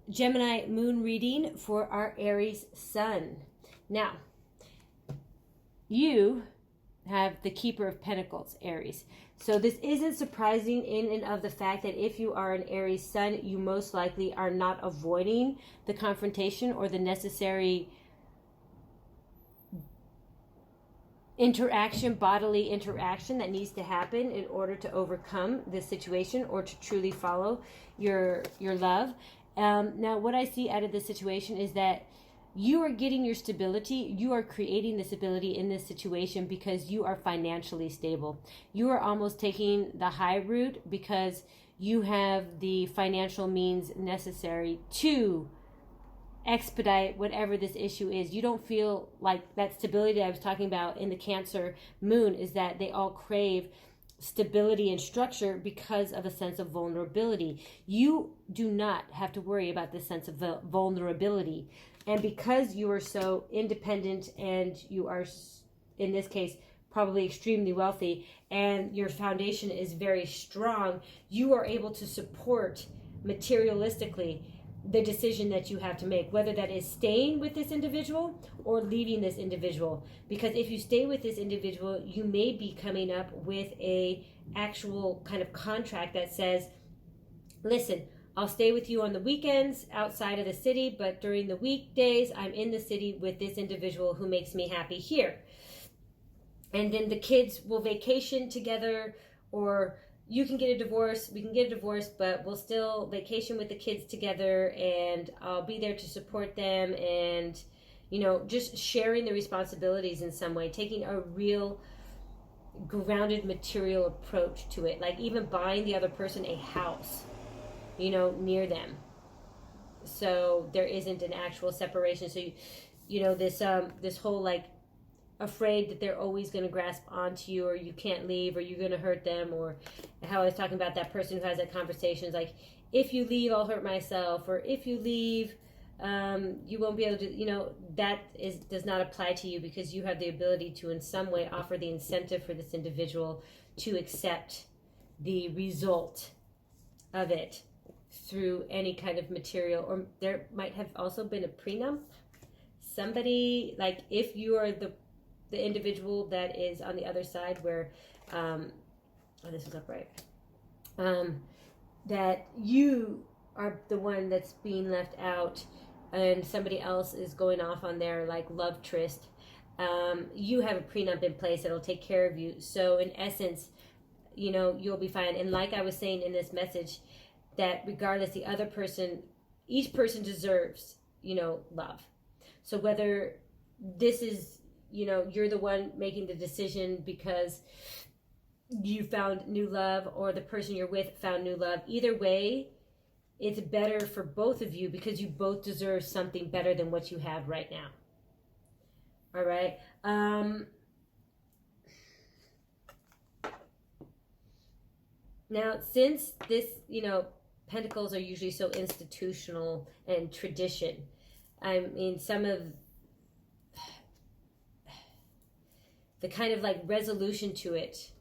Gemini Moon reading for our Aries sun. Now, you have the Keeper of Pentacles, Aries. So this isn't surprising in and of the fact that if you are an Aries sun, you most likely are not avoiding the confrontation or the necessary interaction, bodily interaction that needs to happen in order to overcome this situation or to truly follow your love. Now, what I see out of this situation is that you are getting your stability. You are creating the stability in this situation because you are financially stable. You are almost taking the high route because you have the financial means necessary to expedite whatever this issue is. You don't feel like that stability that I was talking about in the Cancer moon is that they all crave stability and structure because of a sense of vulnerability. You do not have to worry about this sense of vulnerability. And because you are so independent and you are, in this case, probably extremely wealthy and your foundation is very strong, you are able to support materialistically the decision that you have to make, whether that is staying with this individual or leaving this individual. Because if you stay with this individual, you may be coming up with a actual kind of contract that says, listen, I'll stay with you on the weekends outside of the city, but during the weekdays, I'm in the city with this individual who makes me happy here. And then the kids will vacation together, or you can get a divorce, we can get a divorce, but we'll still vacation with the kids together, and I'll be there to support them, and, you know, just sharing the responsibilities in some way, taking a real grounded material approach to it, like even buying the other person a house, you know, near them, so there isn't an actual separation. So you know, this whole like afraid that they're always going to grasp onto you, or you can't leave, or you're going to hurt them, or how I was talking about that person who has that conversation is like, if you leave, I'll hurt myself, or if you leave, you won't be able to, you know, does not apply to you, because you have the ability to in some way offer the incentive for this individual to accept the result of it through any kind of material. Or there might have also been a prenup. Somebody, like, if you are the individual that is on the other side where, oh, this is upright, that you are the one that's being left out, and somebody else is going off on their, like, love tryst, you have a prenup in place that'll take care of you. So in essence, you know, you'll be fine. And like I was saying in this message, that regardless, the other person, each person deserves, you know, love. So whether this is, you know, you're the one making the decision because you found new love, or the person you're with found new love, either way, it's better for both of you, because you both deserve something better than what you have right now. All right. Now, since this, you know, Pentacles are usually so institutional and tradition, I mean, some of the kind of like resolution to it,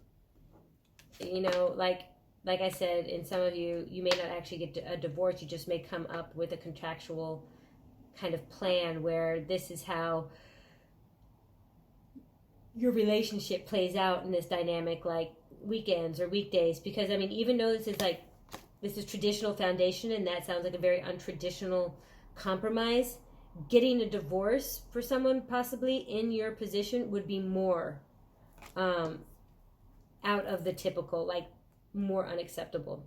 you know, like I said, in some of you, you may not actually get a divorce. You just may come up with a contractual kind of plan where this is how your relationship plays out in this dynamic, like weekends or weekdays. Because I mean, even though this is traditional foundation, and that sounds like a very untraditional compromise, getting a divorce for someone possibly in your position would be more out of the typical, like more unacceptable.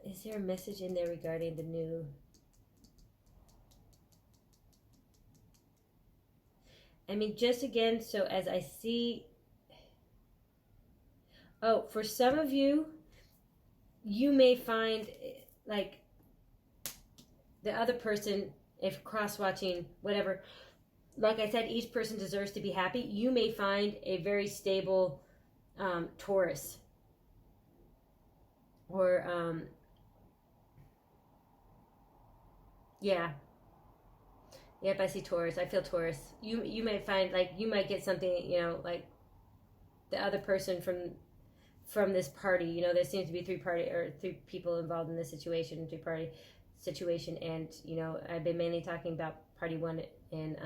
Is there a message in there regarding the new? I mean, just again, so as I see, oh, for some of you, you may find like the other person, if cross-watching, whatever, like I said, each person deserves to be happy. You may find a very stable Taurus, or yeah. Yep, I see Taurus. I feel Taurus. You might find, like, you might get something, you know, like the other person from this party. You know, there seems to be three people involved in this situation, three-party situation, and you know, I've been mainly talking about party one and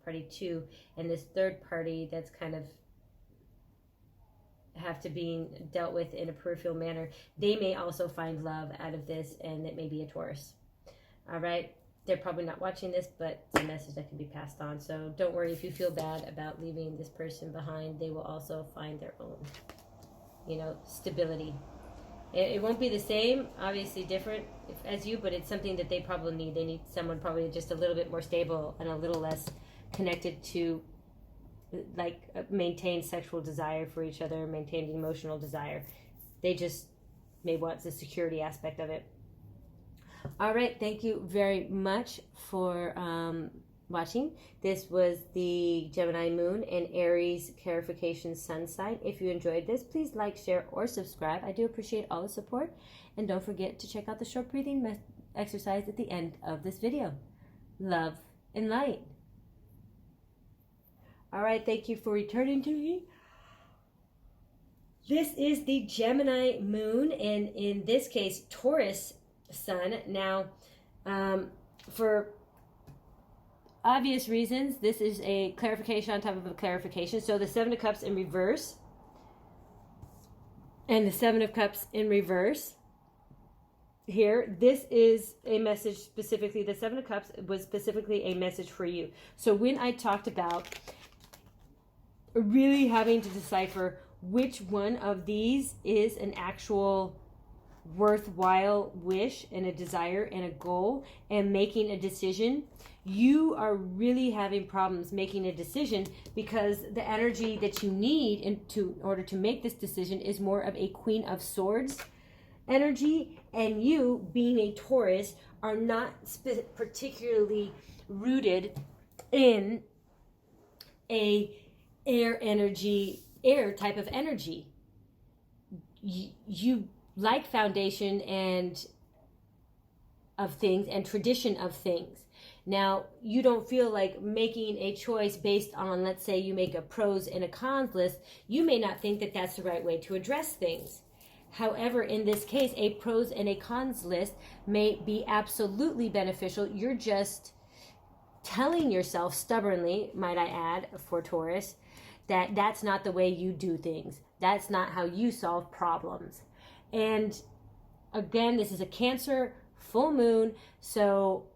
party two, and this third party that's kind of have to be dealt with in a peripheral manner. They may also find love out of this, and it may be a Taurus. All right. They're probably not watching this, but it's a message that can be passed on. So don't worry if you feel bad about leaving this person behind. They will also find their own, you know, stability. It won't be the same, obviously different as you, but it's something that they probably need. They need someone probably just a little bit more stable and a little less connected to, like, maintain sexual desire for each other, maintain emotional desire. They just may want the security aspect of it. All right, thank you very much for watching. This was the Gemini Moon and Aries clarification sun sign. If you enjoyed this, please like, share, or subscribe. I do appreciate all the support. And don't forget to check out the short breathing exercise at the end of this video. Love and light. All right, thank you for returning to me. This is the Gemini Moon, and in this case, Taurus sun. Now, for obvious reasons, this is a clarification on top of a clarification. So the Seven of Cups in reverse and the Seven of Cups in reverse here. This is a message specifically. The Seven of Cups was specifically a message for you. So when I talked about really having to decipher which one of these is an actual worthwhile wish and a desire and a goal, and making a decision, you are really having problems making a decision, because the energy that you need in order to make this decision is more of a Queen of Swords energy, and you, being a Taurus, are not particularly rooted in a air type of energy. You like foundation and of things and tradition of things. Now, you don't feel like making a choice based on, let's say you make a pros and a cons list. You may not think that that's the right way to address things. However, in this case, a pros and a cons list may be absolutely beneficial. You're just telling yourself stubbornly, might I add, for Taurus, that that's not the way you do things. That's not how you solve problems. And again, this is a Cancer full moon, so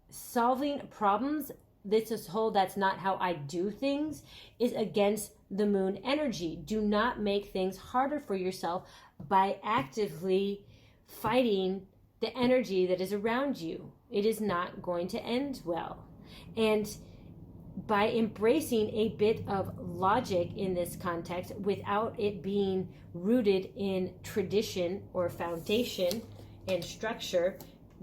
solving problems, this whole that's not how I do things, is against the moon energy. Do not make things harder for yourself by actively fighting the energy that is around you. It is not going to end well. And by embracing a bit of logic in this context without it being rooted in tradition or foundation and structure,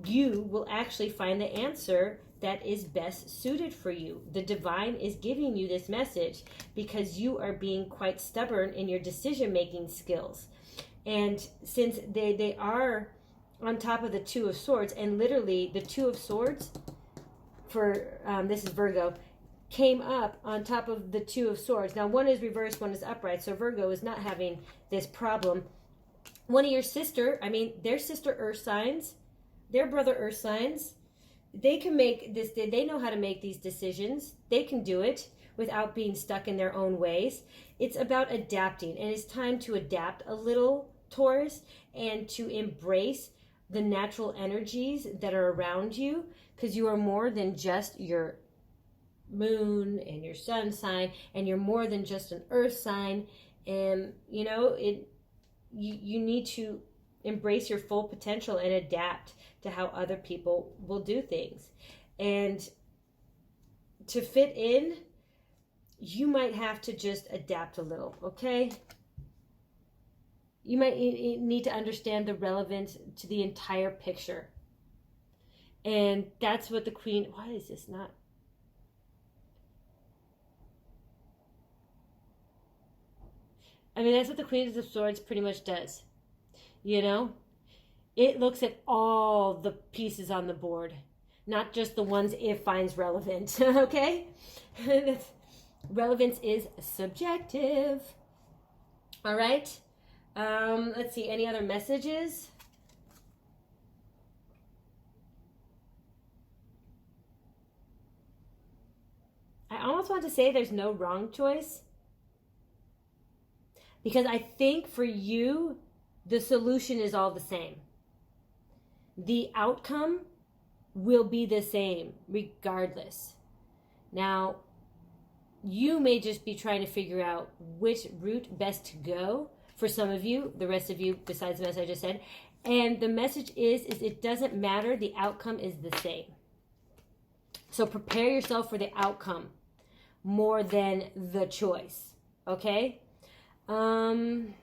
you will actually find the answer that is best suited for you. The divine is giving you this message because you are being quite stubborn in your decision-making skills. And since they are on top of the Two of Swords, and literally the Two of Swords for, this is Virgo, came up on top of the Two of Swords. Now, one is reversed, one is upright, so Virgo is not having this problem. One of your their sister earth signs, their brother earth signs, they can make this, they know how to make these decisions. They can do it without being stuck in their own ways. It's about adapting, and it's time to adapt a little, Taurus, and to embrace the natural energies that are around you, because you are more than just your moon and your sun sign, and you're more than just an earth sign. And you need to embrace your full potential and adapt to how other people will do things. And to fit in, you might have to just adapt a little, okay? You might need to understand the relevance to the entire picture. And that's what the Queen, why is this not? I mean, that's what the Queen of Swords pretty much does. You know? It looks at all the pieces on the board, not just the ones it finds relevant, okay? Relevance is subjective. All right? Let's see, any other messages? I almost want to say there's no wrong choice, because I think for you, the solution is all the same. The outcome will be the same regardless. Now, you may just be trying to figure out which route best to go for some of you, the rest of you, besides the message I just said. And the message is it doesn't matter. The outcome is the same. So prepare yourself for the outcome more than the choice. Okay? And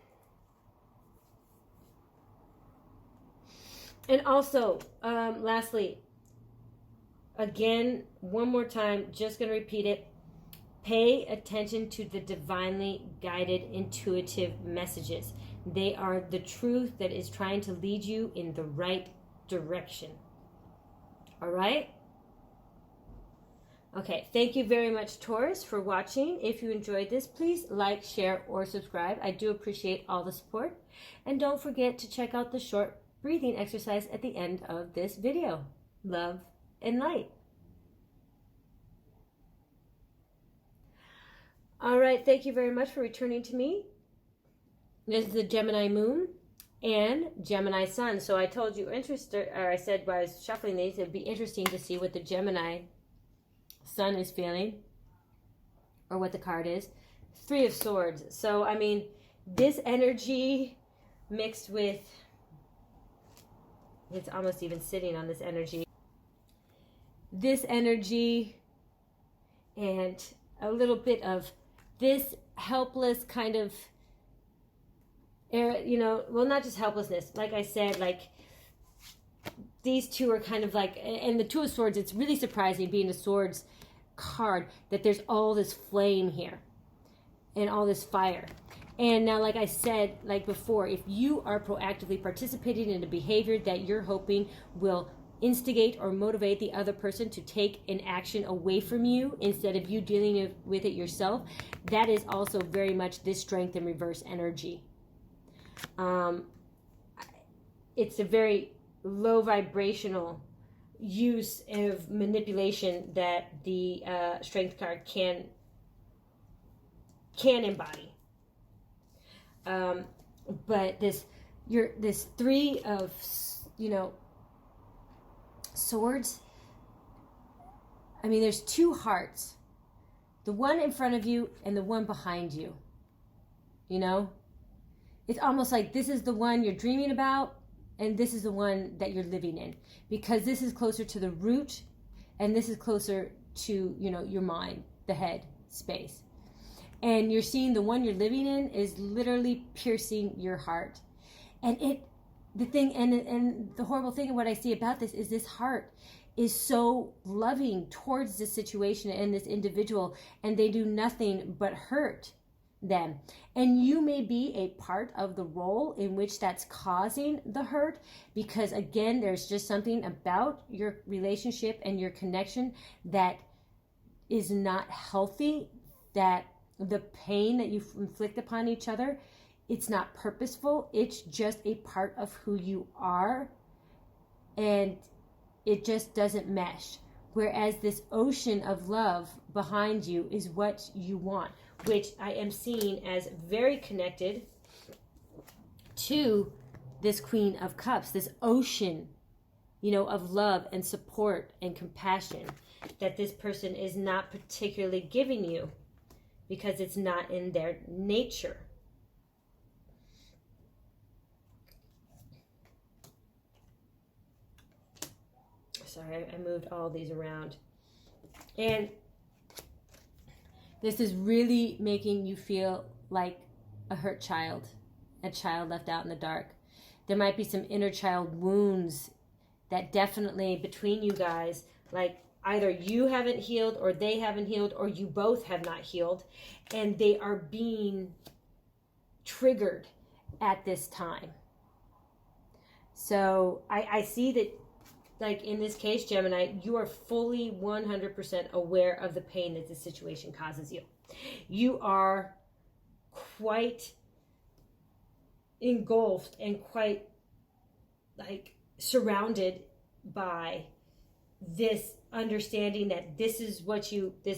also, lastly, again, one more time, just going to repeat it. Pay attention to the divinely guided, intuitive messages. They are the truth that is trying to lead you in the right direction. All right? Okay, thank you very much, Taurus, for watching. If you enjoyed this, please like, share, or subscribe. I do appreciate all the support. And don't forget to check out the short breathing exercise at the end of this video. Love and light. All right, thank you very much for returning to me. This is the Gemini Moon and Gemini Sun. So I told you, I said while I was shuffling these, it'd be interesting to see what the Gemini Sun is feeling, or what the card is. Three of Swords. So, I mean, this energy mixed with, it's almost even sitting on this energy. This energy and a little bit of this helpless kind of, well, not just helplessness. Like I said, like these two are kind of like, and the Two of Swords, it's really surprising being a Swords card that there's all this flame here and all this fire. And now, like I said, like before, if you are proactively participating in a behavior that you're hoping will instigate or motivate the other person to take an action away from you instead of you dealing with it yourself, that is also very much this Strength in reverse energy. It's a very low vibrational use of manipulation that the Strength card can embody. But this Three of, Swords, I mean, there's two hearts, the one in front of you and the one behind you. It's almost like this is the one you're dreaming about and this is the one that you're living in, because this is closer to the root and this is closer to, your mind, the head space. And you're seeing the one you're living in is literally piercing your heart. And the horrible thing of what I see about this is this heart is so loving towards this situation and this individual, and they do nothing but hurt them. And you may be a part of the role in which that's causing the hurt, because again, there's just something about your relationship and your connection that is not healthy, that the pain that you inflict upon each other, it's not purposeful. It's just a part of who you are, and it just doesn't mesh. Whereas this ocean of love behind you is what you want, which I am seeing as very connected to this Queen of Cups, this ocean, of love and support and compassion that this person is not particularly giving you because it's not in their nature. Sorry, I moved all these around. And this is really making you feel like a hurt child, a child left out in the dark. There might be some inner child wounds that definitely between you guys, like either you haven't healed or they haven't healed or you both have not healed, and they are being triggered at this time. So I see that, like in this case, Gemini, you are fully 100% aware of the pain that this situation causes you. You are quite engulfed and quite like surrounded by this understanding that this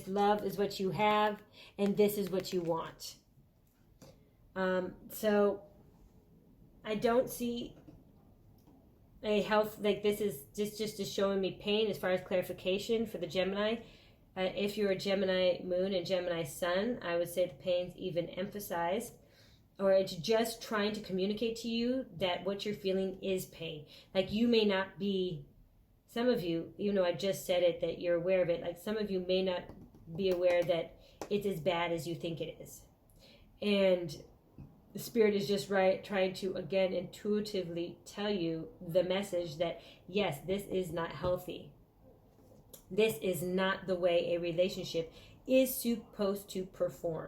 love is what you have and this is what you want. So I don't see a health, like this is just showing me pain as far as clarification for the Gemini. If you're a Gemini moon and Gemini sun, I would say the pain's even emphasized, or it's just trying to communicate to you that what you're feeling is pain. Like you may not be, some of you, even though I just said it, that you're aware of it, like some of you may not be aware that it's as bad as you think it is. And the Spirit is just trying to, again, intuitively tell you the message that, yes, this is not healthy. This is not the way a relationship is supposed to perform.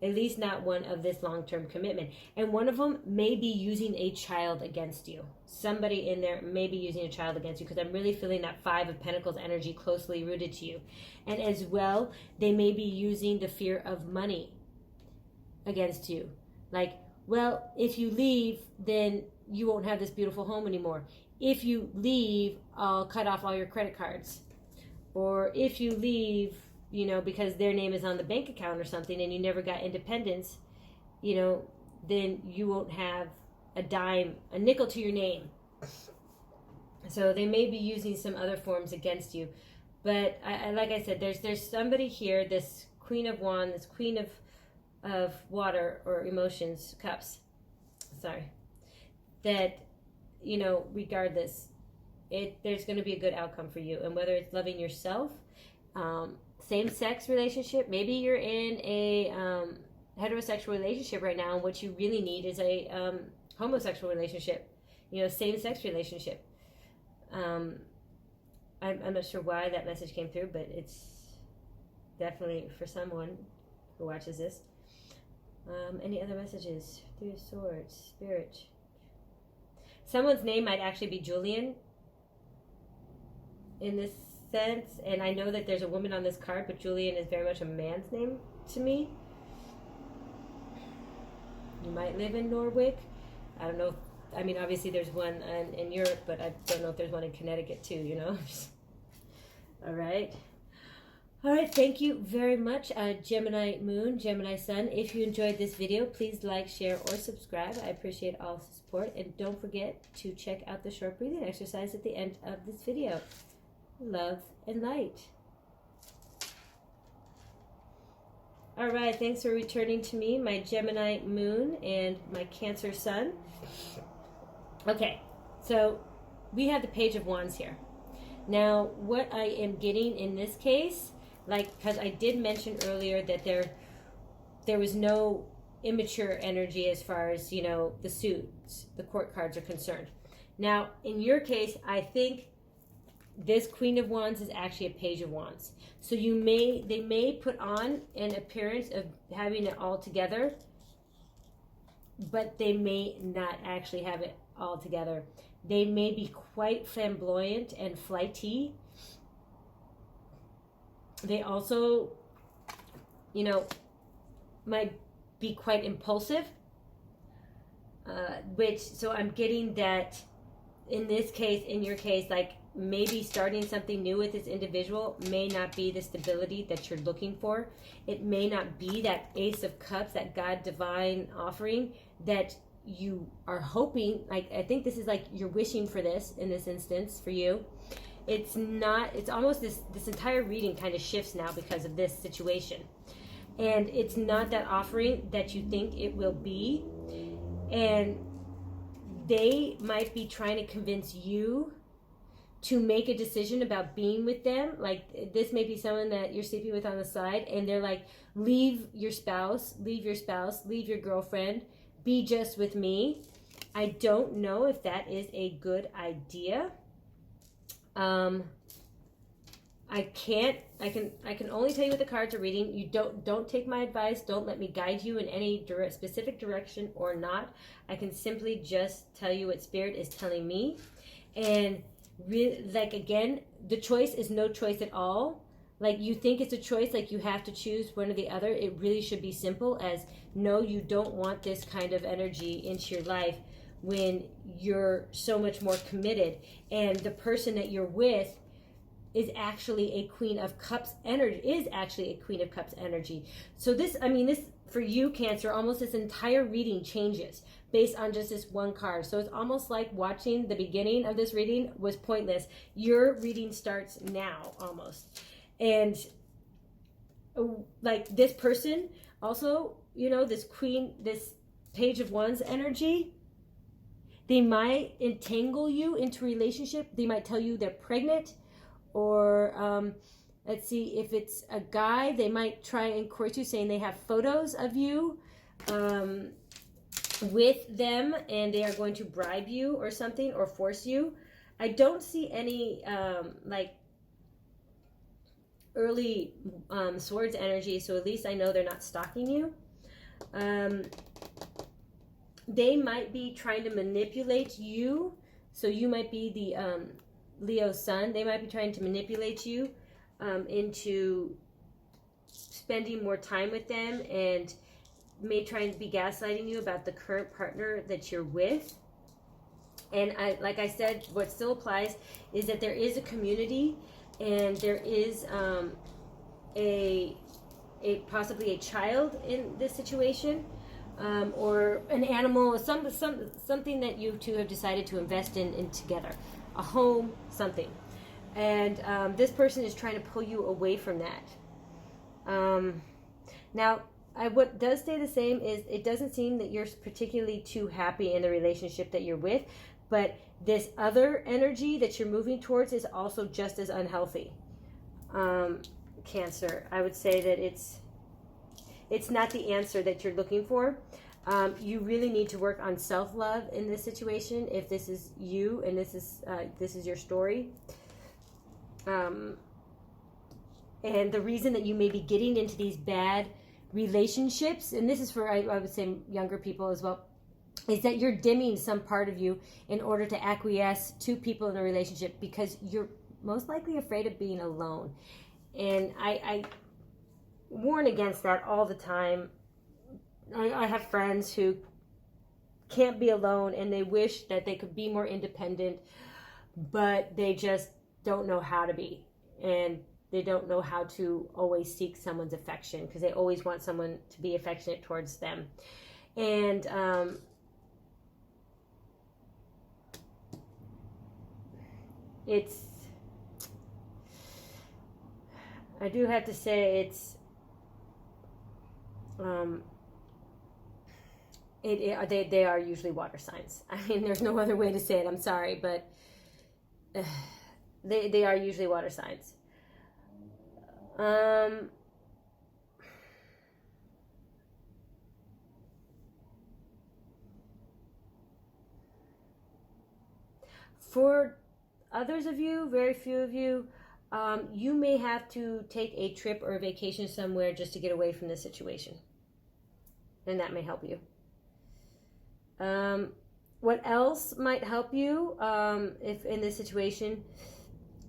At least not one of this long-term commitment. And one of them may be using a child against you. Somebody in there may be using a child against you, because I'm really feeling that Five of Pentacles energy closely rooted to you. And as well, they may be using the fear of money against you. Like, well, if you leave, then you won't have this beautiful home anymore. If you leave, I'll cut off all your credit cards. Or if you leave, because their name is on the bank account or something and you never got independence, then you won't have a dime, a nickel to your name. So they may be using some other forms against you. But like I said, there's somebody here, this Queen of Wands, this Queen of water or emotions, cups, that, regardless, there's going to be a good outcome for you. And whether it's loving yourself, same-sex relationship, maybe you're in a heterosexual relationship right now, and what you really need is a homosexual relationship, same-sex relationship. I'm not sure why that message came through, but it's definitely for someone who watches this. Any other messages? Three of Swords, Spirit. Someone's name might actually be Julian in this sense, and I know that there's a woman on this card, but Julian is very much a man's name to me. You might live in Norwich. I don't know. I mean, obviously there's one in Europe, but I don't know if there's one in Connecticut too, you know? All right. All right, thank you very much, Gemini Moon, Gemini Sun. If you enjoyed this video, please like, share, or subscribe. I appreciate all the support. And don't forget to check out the short breathing exercise at the end of this video. Love and light. All right, thanks for returning to me, my Gemini Moon and my Cancer Sun. Okay, so we have the Page of Wands here. Now, what I am getting in this case, like, because I did mention earlier that there was no immature energy as far as, you know, the suits, the court cards are concerned. Now, in your case, I think this Queen of Wands is actually a Page of Wands. So they may put on an appearance of having it all together, but they may not actually have it all together. They may be quite flamboyant and flighty. They also, you know, might be quite impulsive, so I'm getting that in this case, in your case, like maybe starting something new with this individual may not be the stability that you're looking for. It may not be that Ace of Cups, that God divine offering that you are hoping. Like, I think this is like you're wishing for this in this instance for you. It's not, it's almost this entire reading kind of shifts now because of this situation. And it's not that offering that you think it will be. And they might be trying to convince you to make a decision about being with them. Like, this may be someone that you're sleeping with on the side, and they're like, leave your spouse, leave your girlfriend, be just with me. I don't know if that is a good idea. I can only tell you what the cards are reading. You don't take my advice. Don't let me guide you in any specific direction or not. I can simply just tell you what Spirit is telling me. And really, like, again, the choice is no choice at all. Like, you think it's a choice, like you have to choose one or the other. It really should be simple as, no, you don't want this kind of energy into your life when you're so much more committed. And the person that you're with is actually a Queen of Cups energy, So this, I mean, this, for you, Cancer, almost this entire reading changes based on just this one card. So it's almost like watching the beginning of this reading was pointless. Your reading starts now, almost. And like, this person also, you know, this Page of Wands energy, they might entangle you into a relationship. They might tell you they're pregnant, or let's see, if it's a guy, they might try and court you, saying they have photos of you with them, and they are going to bribe you or something, or force you. I don't see any like early swords energy, so at least I know they're not stalking you. They might be trying to manipulate you, so you might be the Leo sun. They might be trying to manipulate you into spending more time with them, and may try and be gaslighting you about the current partner that you're with. And like I said, what still applies is that there is a community, and there is possibly a child in this situation, or an animal, something that you two have decided to invest in together, a home, something. And this person is trying to pull you away from that. Now, what does stay the same is it doesn't seem that you're particularly too happy in the relationship that you're with, but this other energy that you're moving towards is also just as unhealthy. Cancer, I would say that it's not the answer that you're looking for. You really need to work on self-love in this situation if this is you and this is your story. And the reason that you may be getting into these bad relationships, and this is for, I would say, younger people as well, is that you're dimming some part of you in order to acquiesce to people in a relationship because you're most likely afraid of being alone. And I warn against that all the time. I have friends who can't be alone and they wish that they could be more independent, but they just don't know how to be. And they don't know how to always seek someone's affection because they always want someone to be affectionate towards them. And I do have to say they are usually water signs. I mean, there's no other way to say it. I'm sorry, but they are usually water signs. For others of you, very few of you, you may have to take a trip or a vacation somewhere just to get away from this situation. And that may help you. What else might help you if in this situation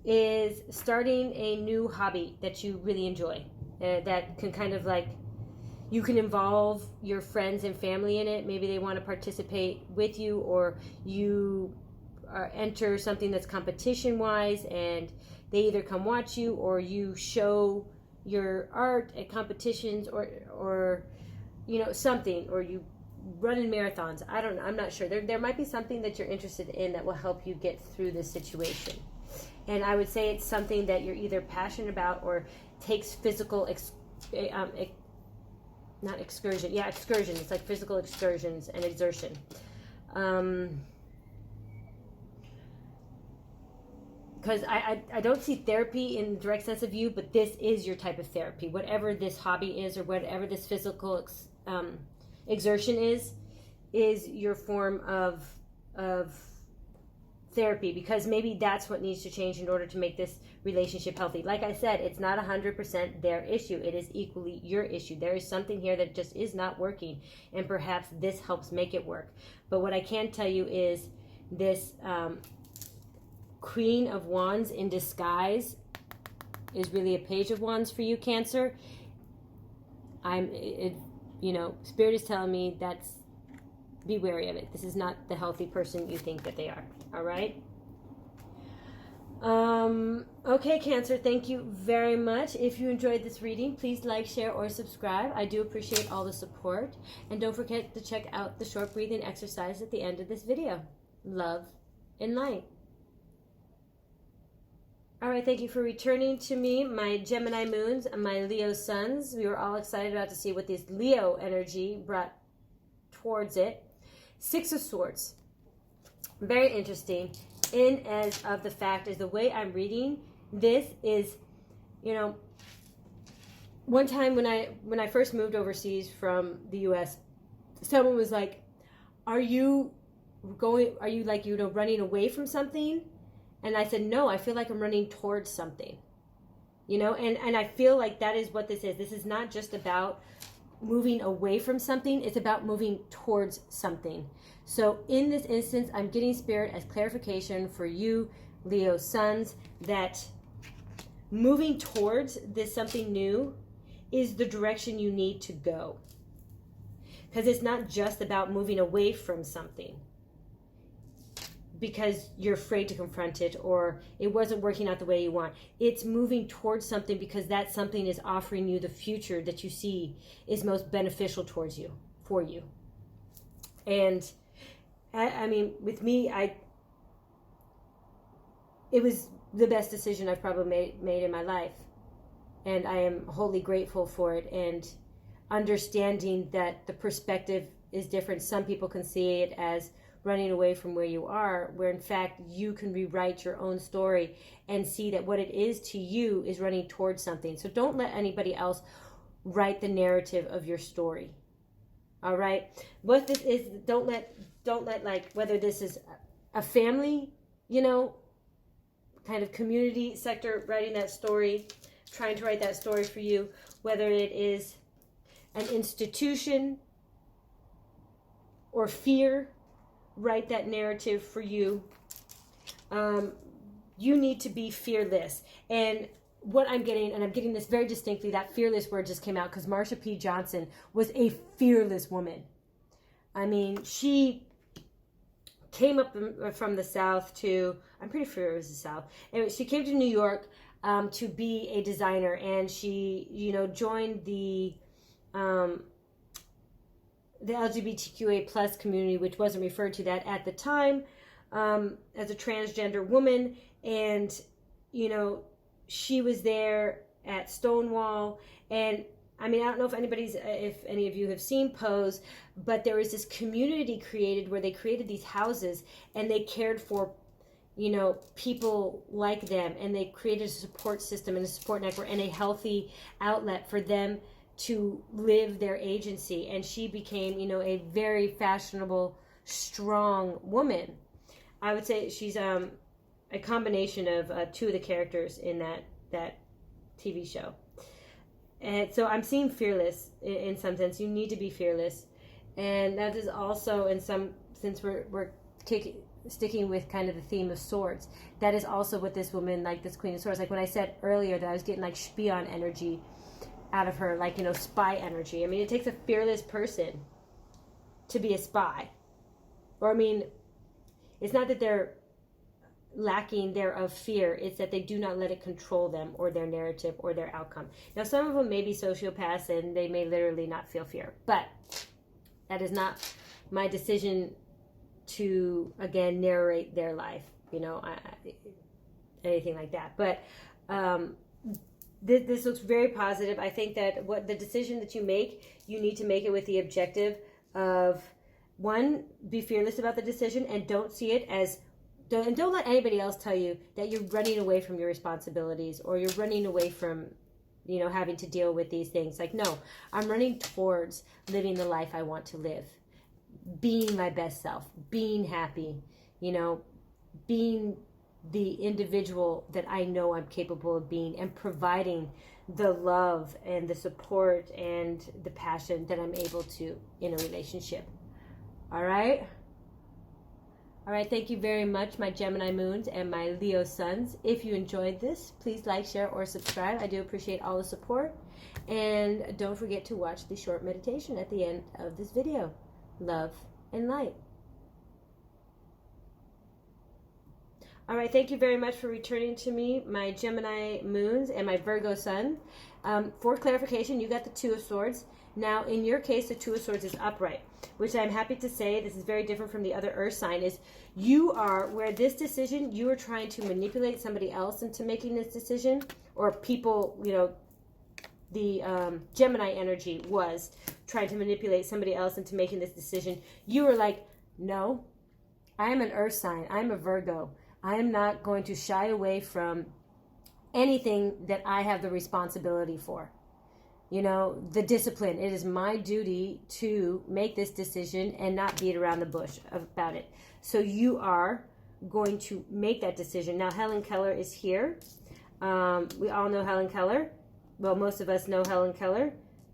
is starting a new hobby that you really enjoy. That can kind of like, you can involve your friends and family in it. Maybe they want to participate with you, or you enter something that's competition-wise and they either come watch you, or you show your art at competitions, or you know, something, or you run in marathons. I don't know. I'm not sure. There might be something that you're interested in that will help you get through this situation. And I would say it's something that you're either passionate about or takes physical not excursion. Yeah, excursion. It's like physical excursions and exertion. Because I don't see therapy in the direct sense of you, but this is your type of therapy. Whatever this hobby is, or whatever this physical exertion is your form of therapy, because maybe that's what needs to change in order to make this relationship healthy. Like I said, it's not 100% their issue. It is equally your issue. There is something here that just is not working, and perhaps this helps make it work. But what I can tell you is this Queen of Wands in disguise is really a Page of Wands for you, Cancer. You know, Spirit is telling me be wary of it. This is not the healthy person you think that they are. All right? Okay, Cancer, thank you very much. If you enjoyed this reading, please like, share, or subscribe. I do appreciate all the support. And don't forget to check out the short breathing exercise at the end of this video. Love and light. All right, thank you for returning to me, my Gemini moons and my Leo suns. We were all excited about to see what this Leo energy brought towards it. Six of Swords. Very interesting. In as of the fact is the way I'm reading this is, you know, one time when I first moved overseas from the US, someone was like, are you like, you know, running away from something? And I said, no, I feel like I'm running towards something, you know, and I feel like that is what this is. This is not just about moving away from something. It's about moving towards something. So in this instance, I'm getting Spirit as clarification for you, Leo suns, that moving towards this something new is the direction you need to go. Because it's not just about moving away from something because you're afraid to confront it, or it wasn't working out the way you want. It's moving towards something because that something is offering you the future that you see is most beneficial towards you, for you. And I mean, with me, it was the best decision I've probably made in my life. And I am wholly grateful for it, and understanding that the perspective is different. Some people can see it as running away from where you are, where in fact you can rewrite your own story and see that what it is to you is running towards something. So don't let anybody else write the narrative of your story. All right. What this is, don't let like, whether this is a family, you know, kind of community sector, writing that story, trying to write that story for you, whether it is an institution or fear, write that narrative for you. You need to be fearless. And what I'm getting, and I'm getting this very distinctly, that fearless word just came out because Marsha P. Johnson was a fearless woman. I mean, she came up from the South to, I'm pretty sure it was the South. Anyway, she came to New York to be a designer, and she, you know, joined the LGBTQA plus community, which wasn't referred to that at the time, as a transgender woman. And, you know, she was there at Stonewall. And I mean, I don't know if any of you have seen Pose, but there was this community created where they created these houses and they cared for, you know, people like them, and they created a support system and a support network and a healthy outlet for them to live their agency. And she became, you know, a very fashionable, strong woman. I would say she's a combination of two of the characters in that TV show. And so I'm seeing fearless in some sense. You need to be fearless. And that is also in some, since we're sticking with kind of the theme of swords, that is also what this woman, like this Queen of Swords, like when I said earlier that I was getting like Spion energy out of her, like, you know, spy energy. I mean, it takes a fearless person to be a spy. Or, I mean, it's not that they're lacking there of fear, it's that they do not let it control them or their narrative or their outcome. Now, some of them may be sociopaths and they may literally not feel fear, but that is not my decision to, again, narrate their life, you know, anything like that. But this looks very positive. I think that what the decision that you make, you need to make it with the objective of, one, be fearless about the decision, and don't see it as, don't let anybody else tell you that you're running away from your responsibilities or you're running away from, you know, having to deal with these things. Like, no, I'm running towards living the life I want to live, being my best self, being happy, you know, being the individual that I know I'm capable of being, and providing the love and the support and the passion that I'm able to in a relationship. All right? All right, thank you very much, my Gemini Moons and my Leo Suns. If you enjoyed this, please like, share, or subscribe. I do appreciate all the support. And don't forget to watch the short meditation at the end of this video. Love and light. All right, thank you very much for returning to me, my Gemini Moons and my Virgo Sun. For clarification, you got the Two of Swords. Now, in your case, the Two of Swords is upright, which I'm happy to say, this is very different from the other Earth sign, is you are, where this decision, you are trying to manipulate somebody else into making this decision, or people, you know, the Gemini energy was trying to manipulate somebody else into making this decision. You were like, no, I am an Earth sign. I'm a Virgo. I am not going to shy away from anything that I have the responsibility for. You know, the discipline. It is my duty to make this decision and not beat around the bush about it. So you are going to make that decision. Now, Helen Keller is here. We all know Helen Keller. Well, most of us know Helen Keller,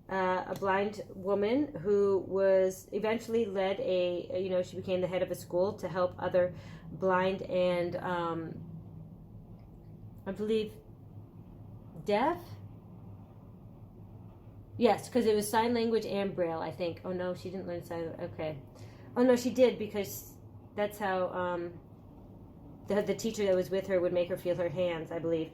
a blind woman who was eventually led you know, she became the head of a school to help other blind and, I believe, deaf? Yes, because it was sign language and Braille, I think. Oh, no, she didn't learn sign language. Okay. Oh, no, she did, because that's how the teacher that was with her would make her feel her hands, I believe.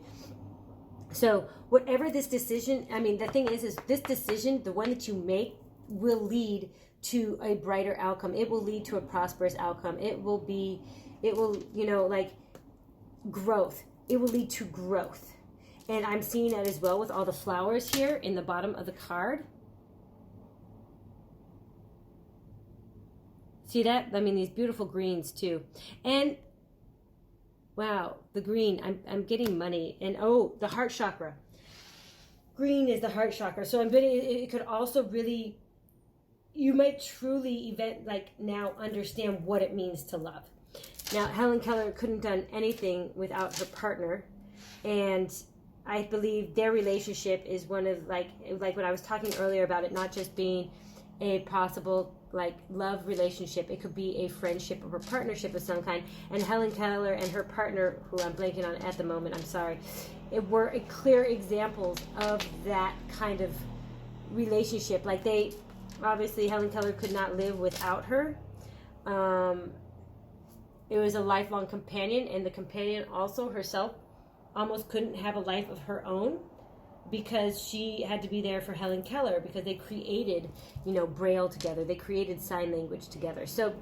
So whatever this decision, I mean, the thing is this decision, the one that you make, will lead to a brighter outcome. It will lead to a prosperous outcome. It will, you know, like growth. It will lead to growth. And I'm seeing that as well with all the flowers here in the bottom of the card. See that? I mean, these beautiful greens too. And wow, the green, I'm getting money. And oh, the heart chakra. Green is the heart chakra. So I'm getting, it could also really you might truly now understand what it means to love. Now, Helen Keller couldn't have done anything without her partner, and I believe their relationship is one of like what I was talking earlier about it not just being a possible love relationship. It could be a friendship or a partnership of some kind. And Helen Keller and her partner, who I'm blanking on at the moment, I'm sorry, it were clear examples of that kind of relationship. Like they, obviously Helen Keller could not live without her. It was a lifelong companion, and the companion also herself almost couldn't have a life of her own because she had to be there for Helen Keller, because they created, Braille together. They created sign language together. So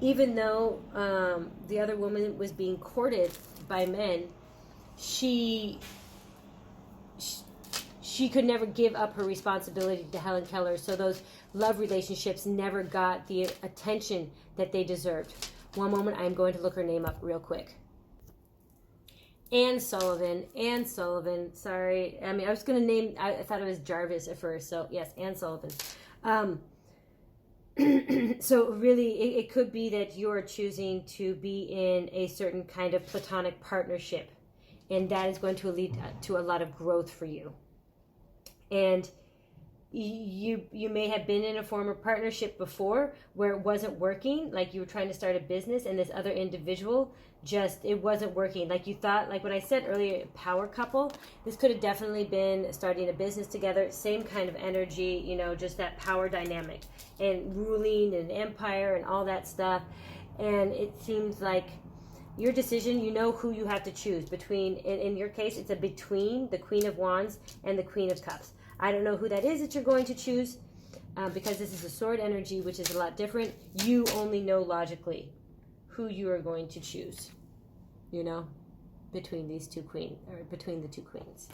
even though the other woman was being courted by men, she could never give up her responsibility to Helen Keller. So those love relationships never got the attention that they deserved. One moment, I'm going to look her name up real quick. Anne Sullivan, sorry. I mean, I was going to name, I thought it was Jarvis at first. So yes, Anne Sullivan. So really, it could be that you're choosing to be in a certain kind of platonic partnership, and that is going to lead to a lot of growth for you. And you may have been in a former partnership before where it wasn't working, like you were trying to start a business and this other individual it wasn't working like you thought. Like what I said earlier, power couple, this could have definitely been starting a business together, same kind of energy, just that power dynamic and ruling an empire and all that stuff. And it seems like your decision, who you have to choose between. In your case, it's between the Queen of Wands and the Queen of Cups. I don't know who that is that you're going to choose, because this is a sword energy, which is a lot different. You only know logically who you are going to choose, between these two queens, or between the two queens.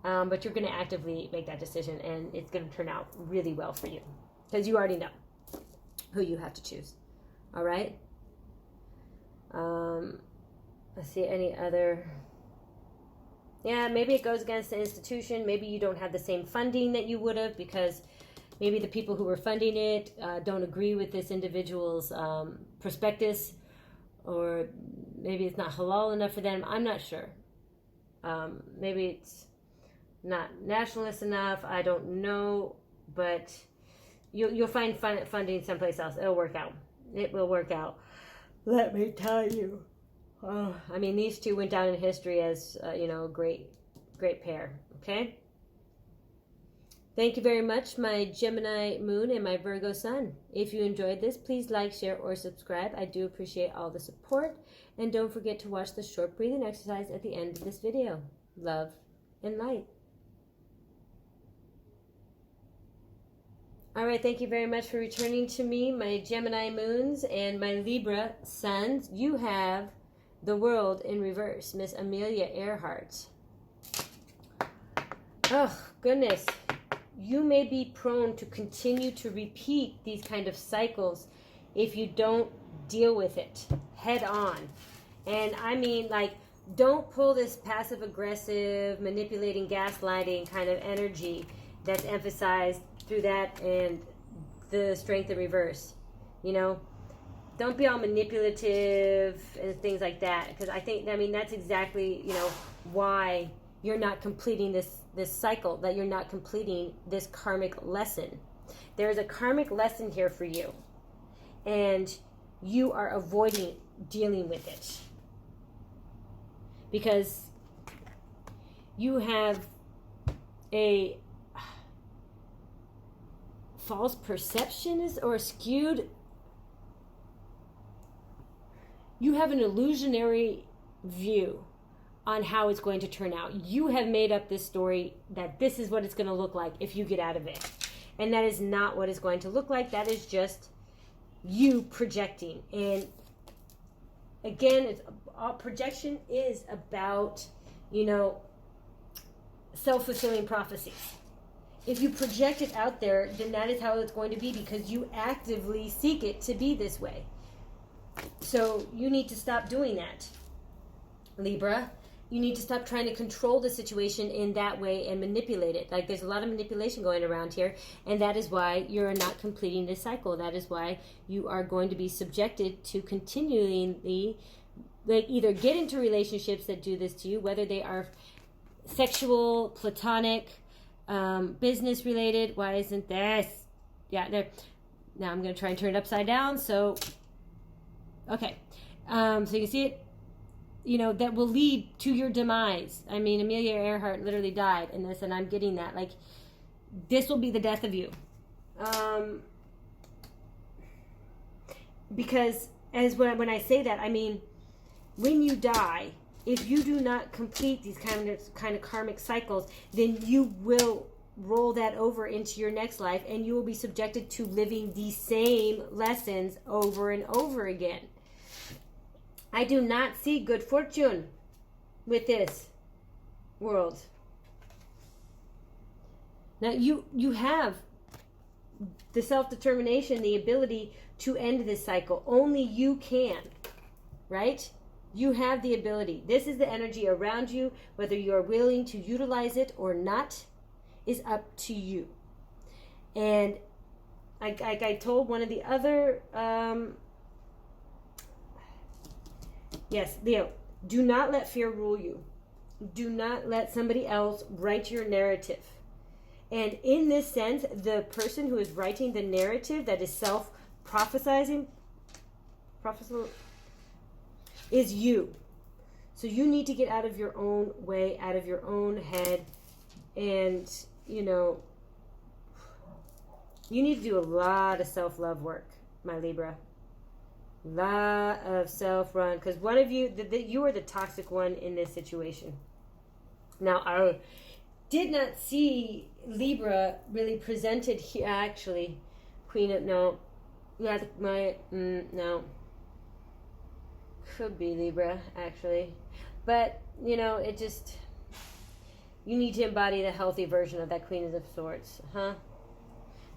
But you're going to actively make that decision, and it's going to turn out really well for you, because you already know who you have to choose. All right? Let's see, any other... Yeah, maybe it goes against the institution. Maybe you don't have the same funding that you would have, because maybe the people who were funding it don't agree with this individual's prospectus, or maybe it's not halal enough for them. I'm not sure. Maybe it's not nationalist enough. I don't know, but you'll find funding someplace else. It'll work out. It will work out. Let me tell you. Oh, I mean, these two went down in history as, a great pair, okay? Thank you very much, my Gemini Moon and my Virgo Sun. If you enjoyed this, please like, share, or subscribe. I do appreciate all the support. And don't forget to watch the short breathing exercise at the end of this video. Love and light. All right, thank you very much for returning to me, my Gemini Moons and my Libra Suns. You have the world in reverse, Miss Amelia Earhart. Oh, goodness. You may be prone to continue to repeat these kind of cycles if you don't deal with it head on. And I mean, don't pull this passive-aggressive, manipulating, gaslighting kind of energy that's emphasized through that and the strength in reverse. Don't be all manipulative and things like that, because that's exactly, why you're not completing this cycle, that you're not completing this karmic lesson. There is a karmic lesson here for you, and you are avoiding dealing with it because you have a false perception or skewed. You have an illusionary view on how it's going to turn out. You have made up this story that this is what it's going to look like if you get out of it. And that is not what it's going to look like. That is just you projecting. And again, projection is about, self-fulfilling prophecies. If you project it out there, then that is how it's going to be, because you actively seek it to be this way. So you need to stop doing that, Libra. you need to stop trying to control the situation in that way and manipulate it. Like, there's a lot of manipulation going around here, and that is why you're not completing this cycle. That is why you are going to be subjected to continually, like, either get into relationships that do this to you, whether they are sexual, platonic, business related. Why isn't this? Yeah, there. Now I'm going to try and turn it upside down. So, okay. So you can see it. You know, that will lead to your demise. I mean, Amelia Earhart literally died in this, and I'm getting that. Like, this will be the death of you. Because when I say that, I mean, when you die, if you do not complete these kind of karmic cycles, then you will roll that over into your next life, and you will be subjected to living the same lessons over and over again. I do not see good fortune with this world. Now, you have the self-determination, the ability to end this cycle. Only you can, right? You have the ability. This is the energy around you. Whether you are willing to utilize it or not is up to you. And I told one of the other... Yes, Leo, do not let fear rule you. Do not let somebody else write your narrative. And in this sense, the person who is writing the narrative that is self-prophesizing is you. So you need to get out of your own way, out of your own head. And, you know, you need to do a lot of self-love work, my Libra. Lot of self-run, because one of you, you are the toxic one in this situation. Now, I did not see Libra really presented here. Actually, Queen of, no, yeah, no, could be Libra actually, but you know, it just, you need to embody the healthy version of that Queen of Swords, huh?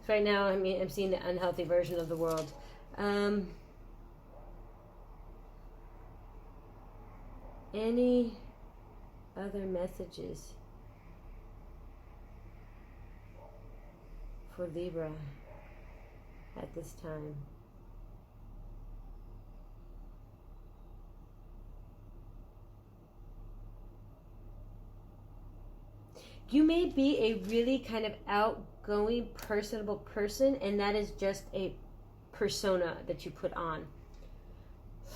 So right now, I mean, I'm seeing the unhealthy version of the world. Any other messages for Libra at this time? You may be a really kind of outgoing, personable person, and that is just a persona that you put on.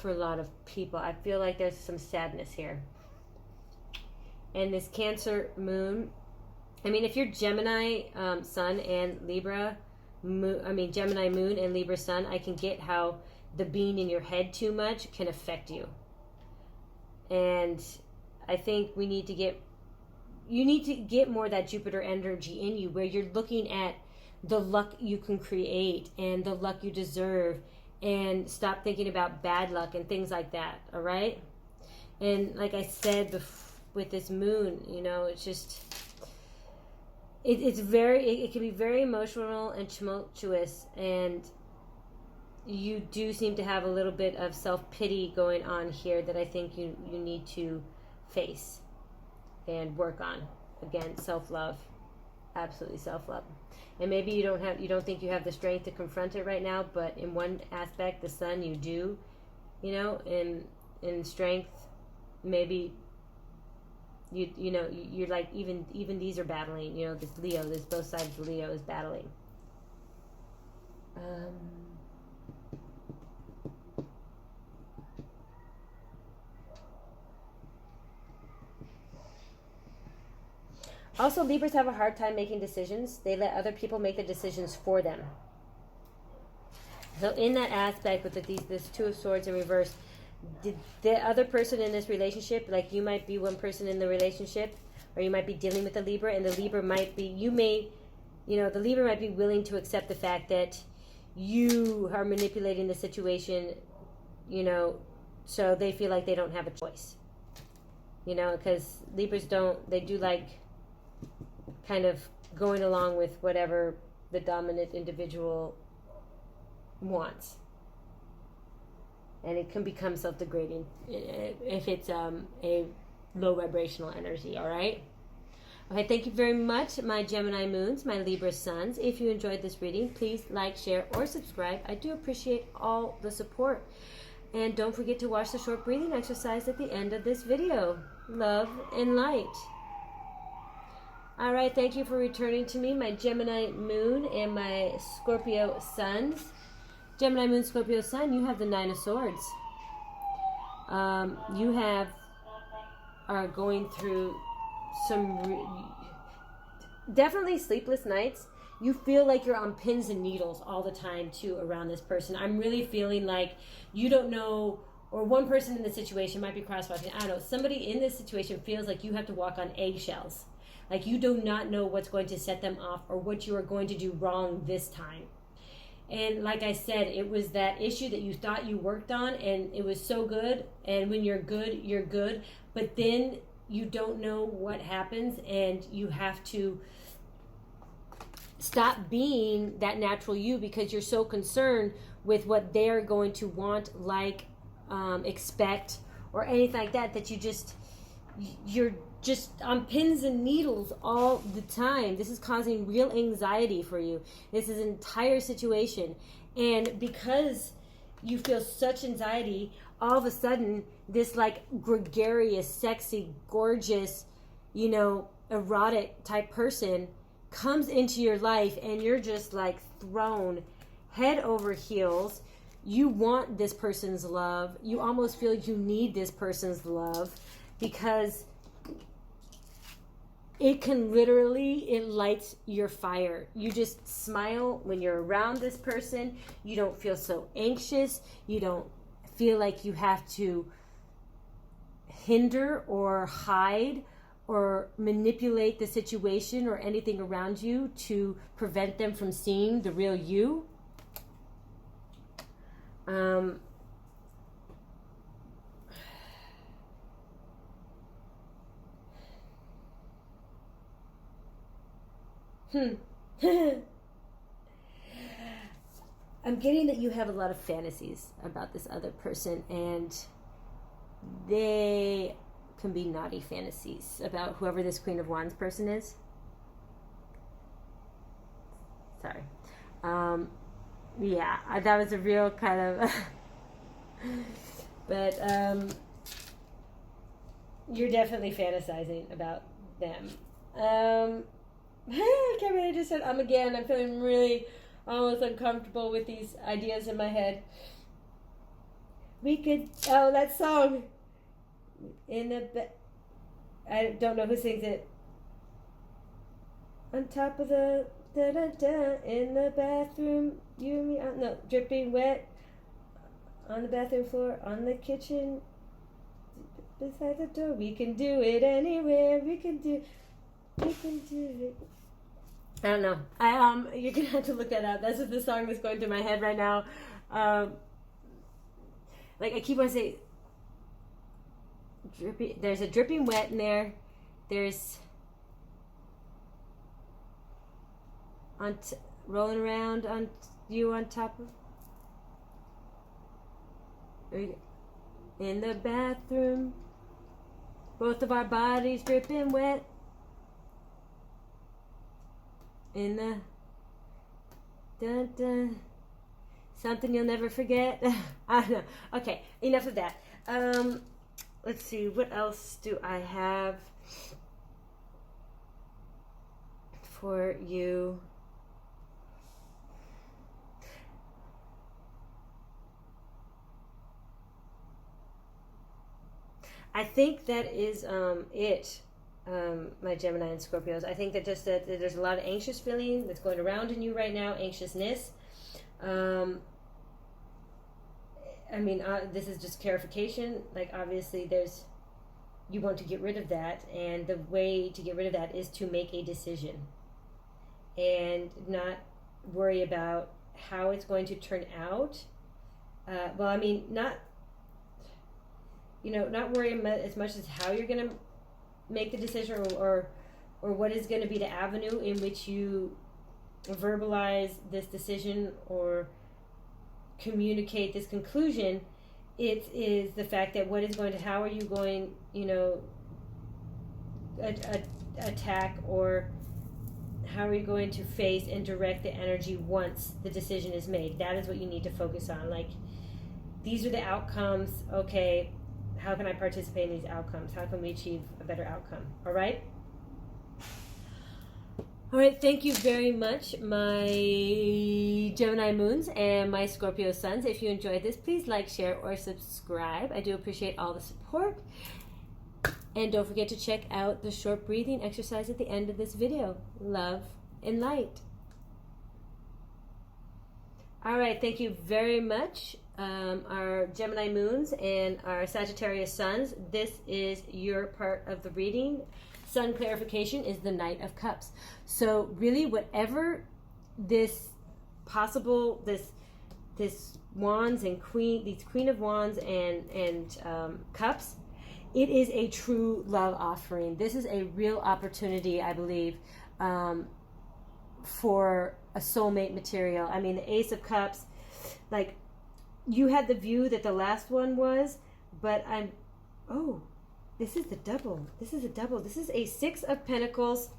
For a lot of people, I feel like there's some sadness here. And this Cancer moon, I mean, if you're Gemini sun and Libra moon, I mean Gemini moon and Libra sun, I can get how the being in your head too much can affect you. And I think you need to get more of that Jupiter energy in you, where you're looking at the luck you can create and the luck you deserve, and stop thinking about bad luck and things like that, all right? And like I said with this moon, you know, it's just, it can be very emotional and tumultuous, and you do seem to have a little bit of self-pity going on here that I think you need to face and work on. Again, self-love, absolutely self-love. And maybe you don't think you have the strength to confront it right now, but in one aspect, the sun, you do, you know, in strength, maybe you're like, even these are battling, you know, this Leo, this both sides of Leo is battling. Also, Libras have a hard time making decisions. They let other people make the decisions for them. So in that aspect with this Two of Swords in reverse, did the other person in this relationship, like you might be one person in the relationship, or you might be dealing with the Libra, and the Libra might be, the Libra might be willing to accept the fact that you are manipulating the situation, you know, so they feel like they don't have a choice. You know, because Libras they do like kind of going along with whatever the dominant individual wants. And it can become self-degrading if it's a low vibrational energy, all right? Okay, thank you very much, my Gemini moons, my Libra suns. If you enjoyed this reading, please like, share, or subscribe. I do appreciate all the support. And don't forget to watch the short breathing exercise at the end of this video. Love and light. All right, thank you for returning to me, my Gemini moon and my Scorpio suns. Gemini moon, Scorpio sun, you have the Nine of Swords. You are going through some definitely sleepless nights. You feel like you're on pins and needles all the time too around this person. I'm really feeling like you don't know, or one person in the situation might be crosswalking. I don't know. Somebody in this situation feels like you have to walk on eggshells. Like you do not know what's going to set them off or what you are going to do wrong this time. And like I said, it was that issue that you thought you worked on and it was so good. And when you're good, you're good. But then you don't know what happens and you have to stop being that natural you because you're so concerned with what they're going to want, like, expect, or anything like that, that you're just on pins and needles all the time. This is causing real anxiety for you. This is an entire situation. And because you feel such anxiety, all of a sudden, this like gregarious, sexy, gorgeous, erotic type person comes into your life and you're just like thrown head over heels. You want this person's love. You almost feel you need this person's love because it lights your fire. You just smile when you're around this person. You don't feel so anxious. You don't feel like you have to hinder or hide or manipulate the situation or anything around you to prevent them from seeing the real you. I'm getting that you have a lot of fantasies about this other person, and they can be naughty fantasies about whoever this Queen of Wands person is. Sorry. Yeah, that was a real kind of... But you're definitely fantasizing about them. I can't believe I just said again. I'm feeling really almost uncomfortable with these ideas in my head. That song. I don't know who sings it. On top of the in the bathroom, you and me, no, dripping wet on the bathroom floor, on the kitchen, beside the door. We can do it anywhere. We can do it. I don't know. You're gonna have to look that up. That's what the song that's going through my head right now. Like I keep on saying, dripping. There's a dripping wet in there. There's rolling around on you on top of in the bathroom. Both of our bodies dripping wet. In the dun, dun, something you'll never forget. I don't know. Okay, enough of that. Let's see, what else do I have for you? I think that is it. My Gemini and Scorpios. I think that just that there's a lot of anxious feeling that's going around in you right now, anxiousness. This is just clarification. Like obviously you want to get rid of that, and the way to get rid of that is to make a decision and not worry about how it's going to turn out. Not worry as much as how you're going to make the decision or what is going to be the avenue in which you verbalize this decision or communicate this conclusion. It is the fact that how are you going, attack, or how are you going to face and direct the energy once the decision is made? That is what you need to focus on. Like, these are the outcomes. Okay, how can I participate in these outcomes? How can we achieve a better outcome? All right? All right, thank you very much, my Gemini Moons and my Scorpio Suns. If you enjoyed this, please like, share, or subscribe. I do appreciate all the support. And don't forget to check out the short breathing exercise at the end of this video. Love and light. All right, thank you very much, our Gemini Moons and our Sagittarius Suns. This is your part of the reading. Sun clarification is the Knight of Cups. So really, whatever this possible, this Wands and these Queen of Wands and Cups, it is a true love offering. This is a real opportunity, I believe, for a soulmate material. I mean, the Ace of Cups, like, you had the view that the last one was, but this is the double. This is a double. This is a Six of Pentacles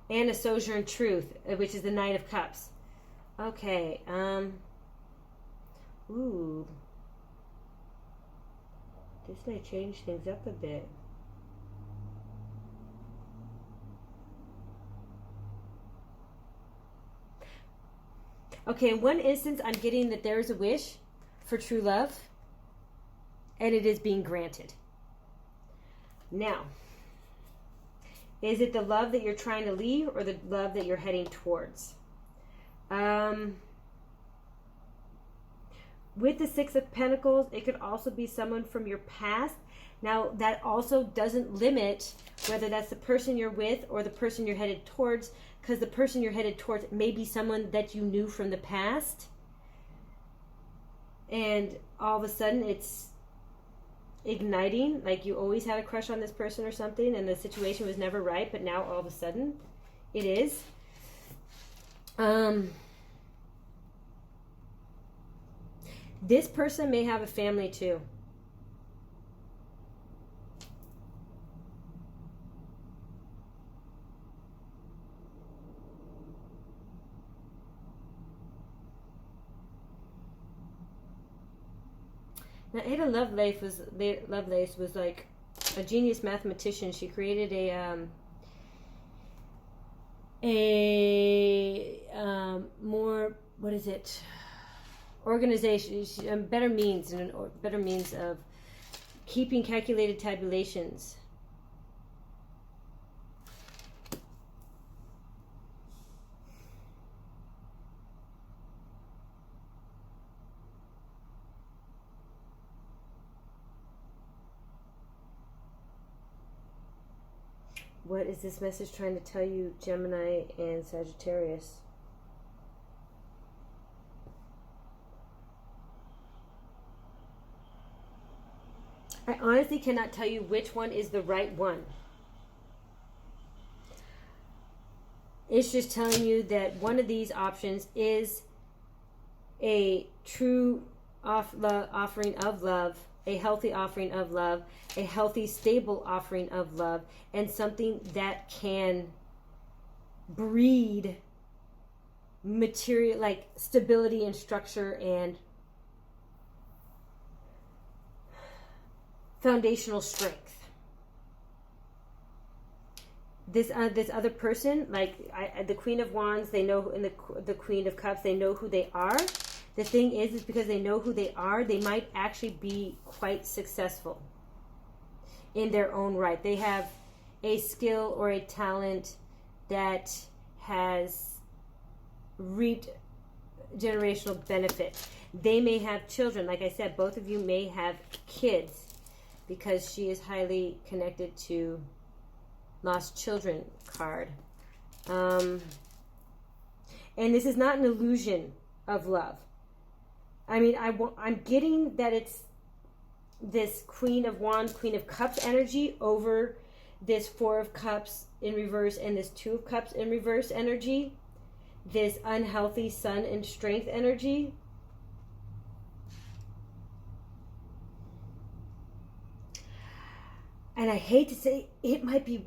and a Sojourn Truth, which is the Knight of Cups. Okay. Ooh. This may change things up a bit. Okay, in one instance, I'm getting that there is a wish for true love, and it is being granted. Now, is it the love that you're trying to leave, or the love that you're heading towards? With the Six of Pentacles, it could also be someone from your past. Now, that also doesn't limit whether that's the person you're with or the person you're headed towards, because the person you're headed towards may be someone that you knew from the past, and all of a sudden it's igniting, like you always had a crush on this person or something, and the situation was never right, but now all of a sudden it is. This person may have a family too. Now, Ada Lovelace was like a genius mathematician. She created more, what is it? Organization, better means of keeping calculated tabulations. What is this message trying to tell you, Gemini and Sagittarius? I honestly cannot tell you which one is the right one. It's just telling you that one of these options is a true offering of love, a healthy offering of love, a healthy, stable offering of love, and something that can breed material, like stability and structure and foundational strength. This other person, like the Queen of Wands, they know, and the Queen of Cups, they know who they are. The thing is because they know who they are, they might actually be quite successful in their own right. They have a skill or a talent that has reaped generational benefit. They may have children. Like I said, both of you may have kids, because she is highly connected to lost children card. And this is not an illusion of love. I mean, I'm getting that it's this Queen of Wands, Queen of Cups energy over this Four of Cups in reverse and this Two of Cups in reverse energy. This unhealthy Sun and Strength energy. and I hate to say, they might be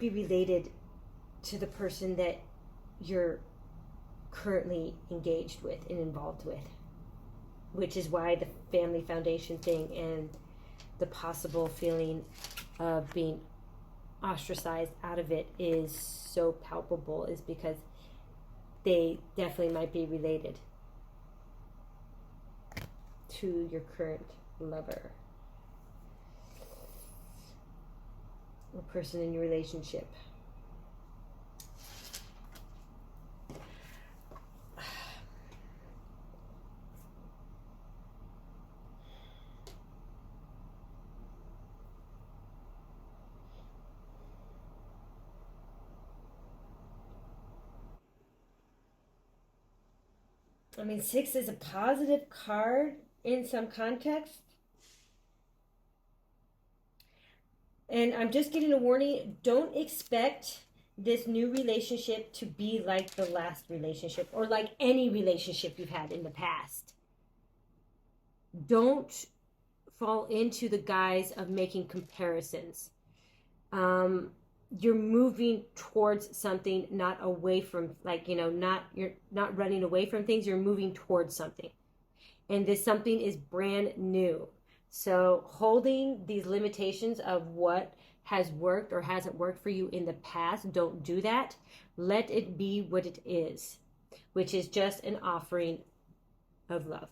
related to the person that you're currently engaged with and involved with, which is why the family foundation thing and the possible feeling of being ostracized out of it is so palpable, is because they definitely might be related to your current lover or person in your relationship. I mean, 6 is a positive card in some context. And I'm just getting a warning. Don't expect this new relationship to be like the last relationship or like any relationship you've had in the past. Don't fall into the guise of making comparisons. You're moving towards something, not away from, like, you're not running away from things. You're moving towards something. And this something is brand new. So holding these limitations of what has worked or hasn't worked for you in the past, don't do that. Let it be what it is, which is just an offering of love.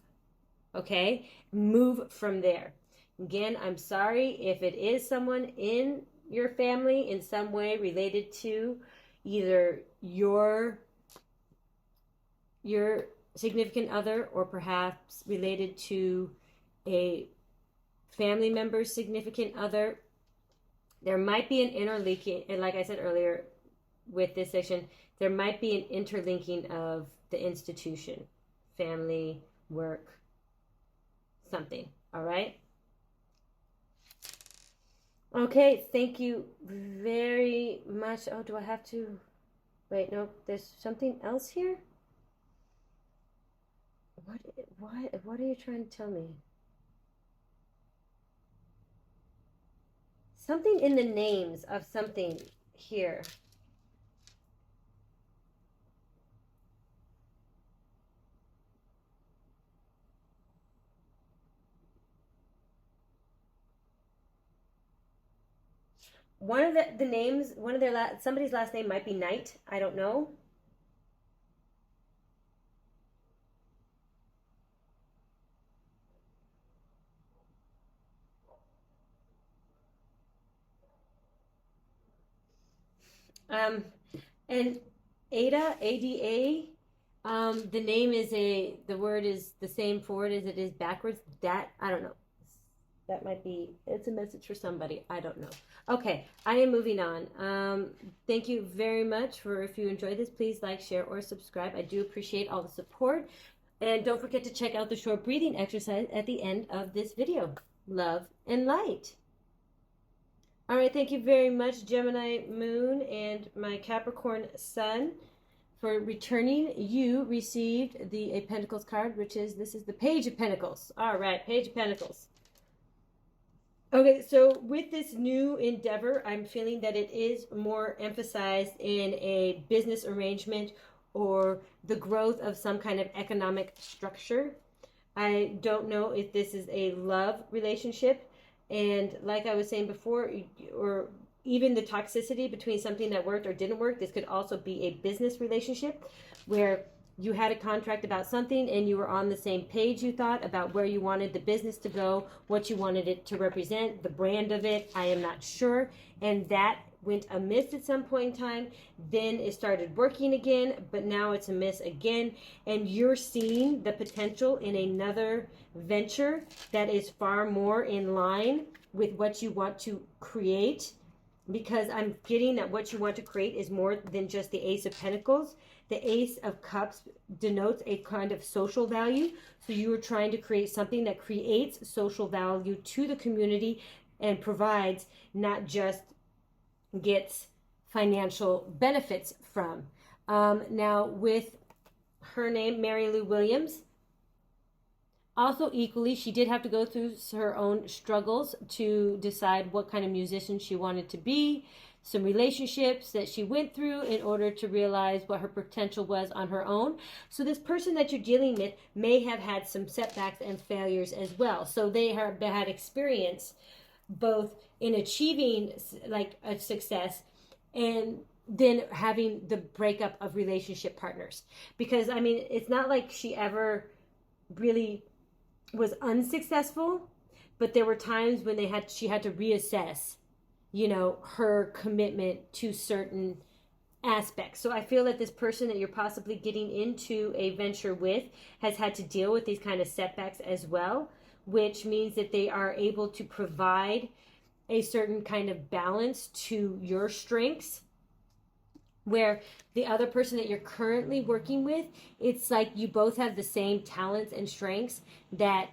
Okay? Move from there. Again, I'm sorry if it is someone in your family in some way related to either your significant other, or perhaps related to a family member's significant other. There might be an interlinking, and like I said earlier with this section, there might be an interlinking of the institution, family, work, something. All right? Okay, thank you very much. Oh, do I have to? Wait, no, there's something else here? What are you trying to tell me? Something in the names of something here. One of the names, somebody's last name might be Knight. I don't know. And Ada, ADA, the name is the word is the same forward as it is backwards. That, I don't know. That might be, it's a message for somebody. I don't know. Okay, I am moving on. Thank you very much if you enjoyed this, please like, share, or subscribe. I do appreciate all the support. And don't forget to check out the short breathing exercise at the end of this video. Love and light. All right, thank you very much, Gemini Moon and my Capricorn Sun, for returning. You received the Eight of Pentacles card, this is the Page of Pentacles. All right, Page of Pentacles. Okay, so with this new endeavor, I'm feeling that it is more emphasized in a business arrangement or the growth of some kind of economic structure. I don't know if this is a love relationship. And like I was saying before, or even the toxicity between something that worked or didn't work, this could also be a business relationship where you had a contract about something and you were on the same page, you thought, about where you wanted the business to go, what you wanted it to represent, the brand of it. I am not sure. And that went amiss at some point in time. Then it started working again, but now it's amiss again. And you're seeing the potential in another venture that is far more in line with what you want to create, because I'm getting that what you want to create is more than just the Ace of Pentacles. The Ace of Cups denotes a kind of social value. So you are trying to create something that creates social value to the community and provides, not just gets financial benefits from. Now with her name, Mary Lou Williams, Also, equally, she did have to go through her own struggles to decide what kind of musician she wanted to be, some relationships that she went through in order to realize what her potential was on her own. So this person that you're dealing with may have had some setbacks and failures as well. So they have had experience both in achieving like a success and then having the breakup of relationship partners. Because I mean, it's not like she ever really was unsuccessful, but there were times when she had to reassess, you know, her commitment to certain aspects. So I feel that this person that you're possibly getting into a venture with has had to deal with these kind of setbacks as well, which means that they are able to provide a certain kind of balance to your strengths, where the other person that you're currently working with, it's like you both have the same talents and strengths, that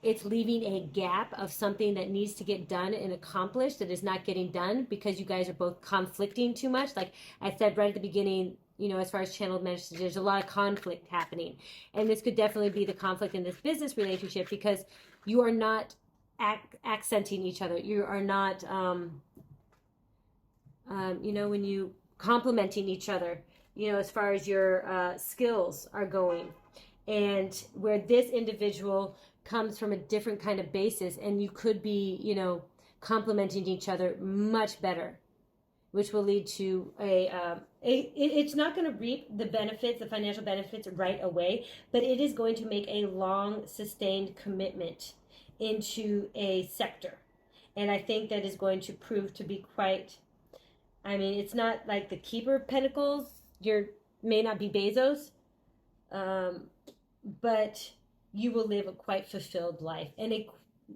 it's leaving a gap of something that needs to get done and accomplished that is not getting done because you guys are both conflicting too much. Like I said right at the beginning, you know, as far as channeled messages, there's a lot of conflict happening. And this could definitely be the conflict in this business relationship, because you are not accenting each other. You are not, you know, when you complementing each other, you know, as far as your skills are going. And where this individual comes from a different kind of basis, and you could be, you know, complementing each other much better, which will lead to it's not going to reap the benefits, the financial benefits right away, but it is going to make a long sustained commitment into a sector. And I think that is going to prove to be quite, I mean, it's not like the Keeper of Pentacles. May not be Bezos, but you will live a quite fulfilled life. And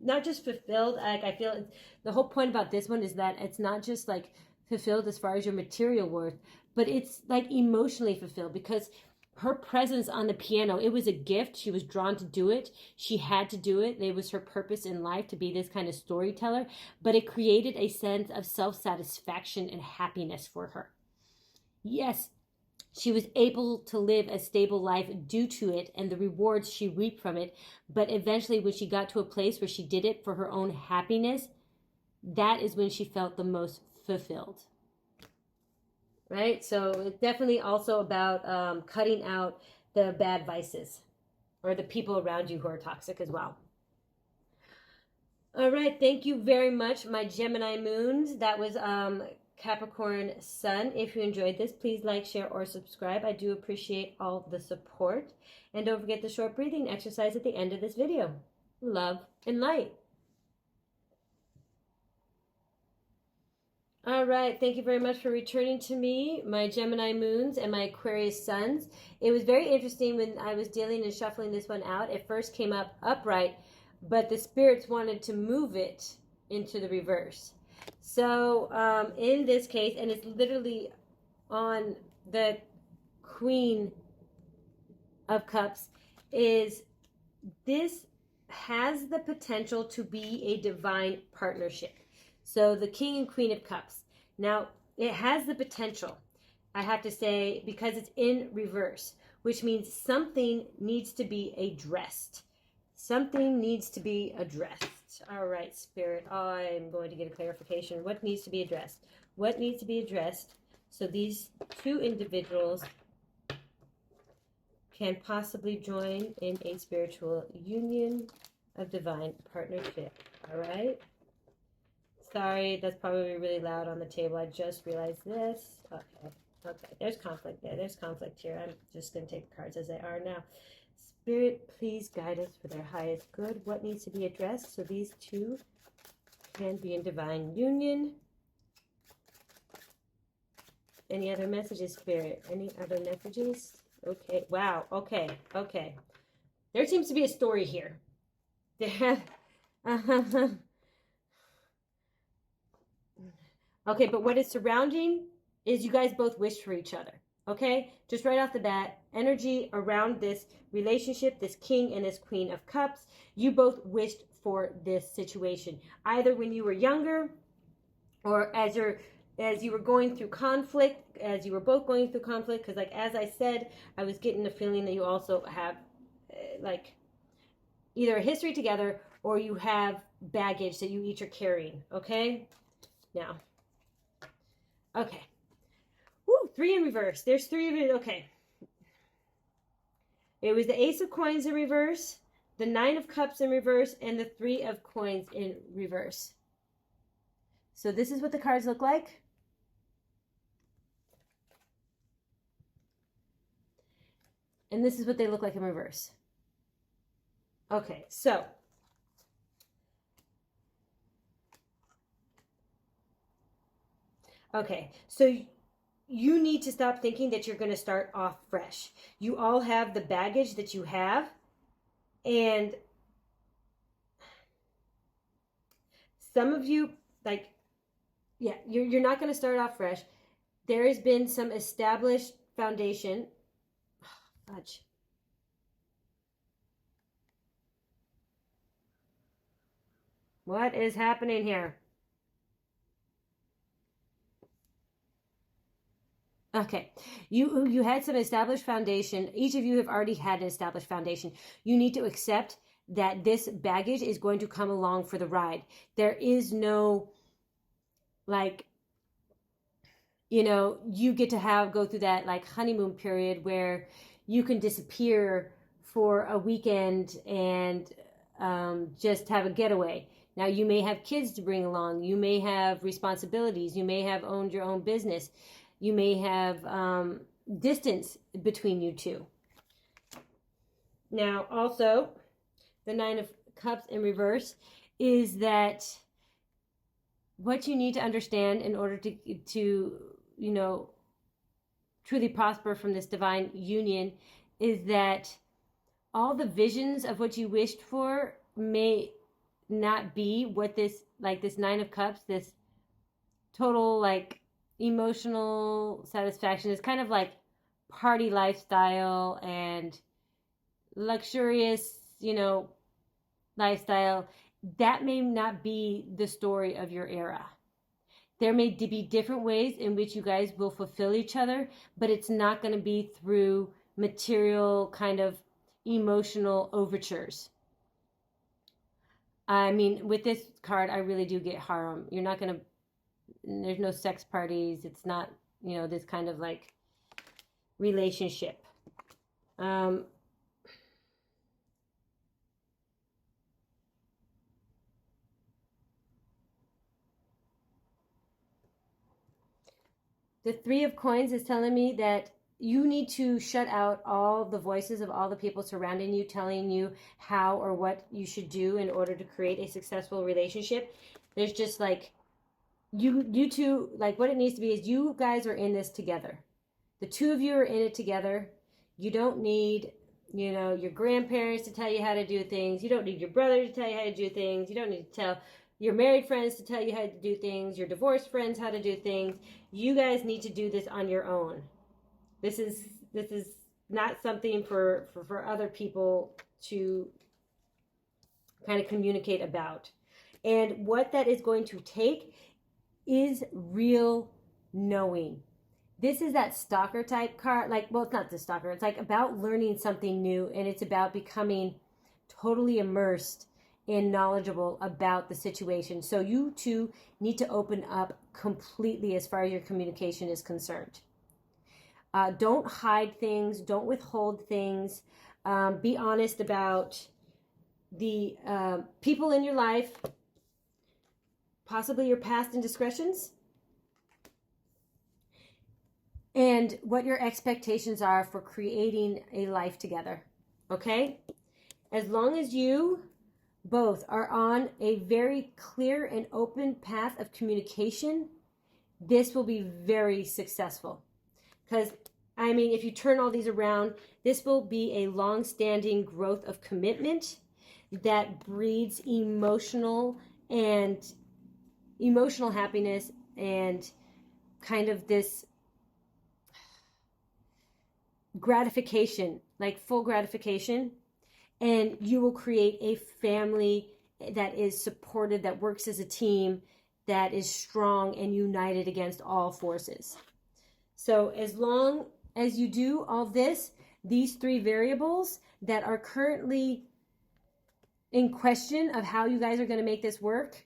not just fulfilled, like I feel the whole point about this one is that it's not just like fulfilled as far as your material worth, but it's like emotionally fulfilled, because her presence on the piano, it was a gift. She was drawn to do it. She had to do it. It was her purpose in life to be this kind of storyteller, but it created a sense of self-satisfaction and happiness for her. Yes, she was able to live a stable life due to it and the rewards she reaped from it. But eventually, when she got to a place where she did it for her own happiness, that is when she felt the most fulfilled. Right? So it's definitely also about cutting out the bad vices or the people around you who are toxic as well. All right. Thank you very much, my Gemini moons. That was Capricorn Sun. If you enjoyed this, please like, share, or subscribe. I do appreciate all the support. And don't forget the short breathing exercise at the end of this video. Love and light. All right. Thank you very much for returning to me, my Gemini moons and my Aquarius suns. It was very interesting when I was dealing and shuffling this one out. It first came up upright, but the spirits wanted to move it into the reverse. So in this case, and it's literally on the Queen of Cups, is this has the potential to be a divine partnership. So the King and Queen of Cups. Now, it has the potential, I have to say, because it's in reverse, which means something needs to be addressed. Something needs to be addressed. All right, Spirit, I'm going to get a clarification. What needs to be addressed? What needs to be addressed so these two individuals can possibly join in a spiritual union of divine partnership? All right. Sorry, that's probably really loud on the table. I just realized this. Okay. There's conflict there. There's conflict here. I'm just going to take the cards as they are now. Spirit, please guide us for their highest good. What needs to be addressed so these two can be in divine union? Any other messages, Spirit? Any other messages? Okay. Wow. Okay. There seems to be a story here. Okay, but what is surrounding is you guys both wish for each other. Okay? Just right off the bat, energy around this relationship, this King and this Queen of Cups, you both wished for this situation. Either when you were younger, or as you were going through conflict, as you were both going through conflict, because like as I said, I was getting the feeling that you also have like either a history together or you have baggage that you each are carrying, okay? Now, okay. Woo, 3 in reverse. There's 3 of it, okay. It was the Ace of Coins in reverse, the 9 of Cups in reverse, and the 3 of Coins in reverse. So this is what the cards look like. And this is what they look like in reverse. Okay, so you need to stop thinking that you're going to start off fresh. You all have the baggage that you have, and some of you, like, yeah, you're not going to start off fresh. There has been some established foundation. Fudge. What is happening here? Okay, you had some established foundation. Each of you have already had an established foundation. You need to accept that this baggage is going to come along for the ride. There is no, like, you know, you get to go through that like honeymoon period where you can disappear for a weekend and just have a getaway. Now, you may have kids to bring along. You may have responsibilities. You may have owned your own business. You may have distance between you two. Now, also, the 9 of Cups in reverse is that what you need to understand in order to you know, truly prosper from this divine union is that all the visions of what you wished for may not be what this 9 of Cups, this total like emotional satisfaction is kind of like party lifestyle and luxurious, you know, lifestyle. That may not be the story of your era. There may be different ways in which you guys will fulfill each other, but it's not going to be through material kind of emotional overtures. I mean, with this card, I really do get harem. You're not going to, there's no sex parties. It's not, you know, this kind of like relationship. The 3 of Coins is telling me that you need to shut out all the voices of all the people surrounding you telling you how or what you should do in order to create a successful relationship. There's just like, you two, like what it needs to be is you guys are in this together. The 2 of you are in it together. You don't need, you know, your grandparents to tell you how to do things. You don't need your brother to tell you how to do things. You don't need to tell your married friends to tell you how to do things, your divorced friends how to do things. You guys need to do this on your own. This is not something for other people to kind of communicate about. And what that is going to take is real knowing. This is that stalker type card. Like, well, it's not the stalker. It's like about learning something new, and it's about becoming totally immersed and knowledgeable about the situation. So you two need to open up completely as far as your communication is concerned. Don't hide things. Don't withhold things. Be honest about the people in your life, possibly your past indiscretions, and what your expectations are for creating a life together. Okay? As long as you both are on a very clear and open path of communication, this will be very successful. Because, I mean, if you turn all these around, this will be a long-standing growth of commitment that breeds emotional happiness and kind of this gratification, like full gratification. And you will create a family that is supported, that works as a team, that is strong and united against all forces. So as long as you do all this, these 3 variables that are currently in question of how you guys are going to make this work,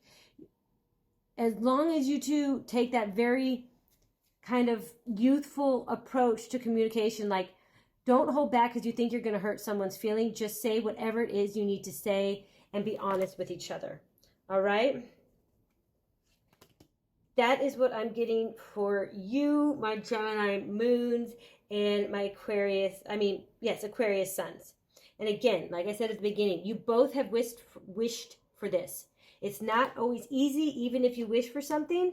as long as you two take that very kind of youthful approach to communication, like don't hold back because you think you're going to hurt someone's feeling. Just say whatever it is you need to say and be honest with each other. All right? That is what I'm getting for you, my Gemini moons and my Aquarius, Aquarius suns. And again, like I said at the beginning, you both have wished for this. It's not always easy, even if you wish for something.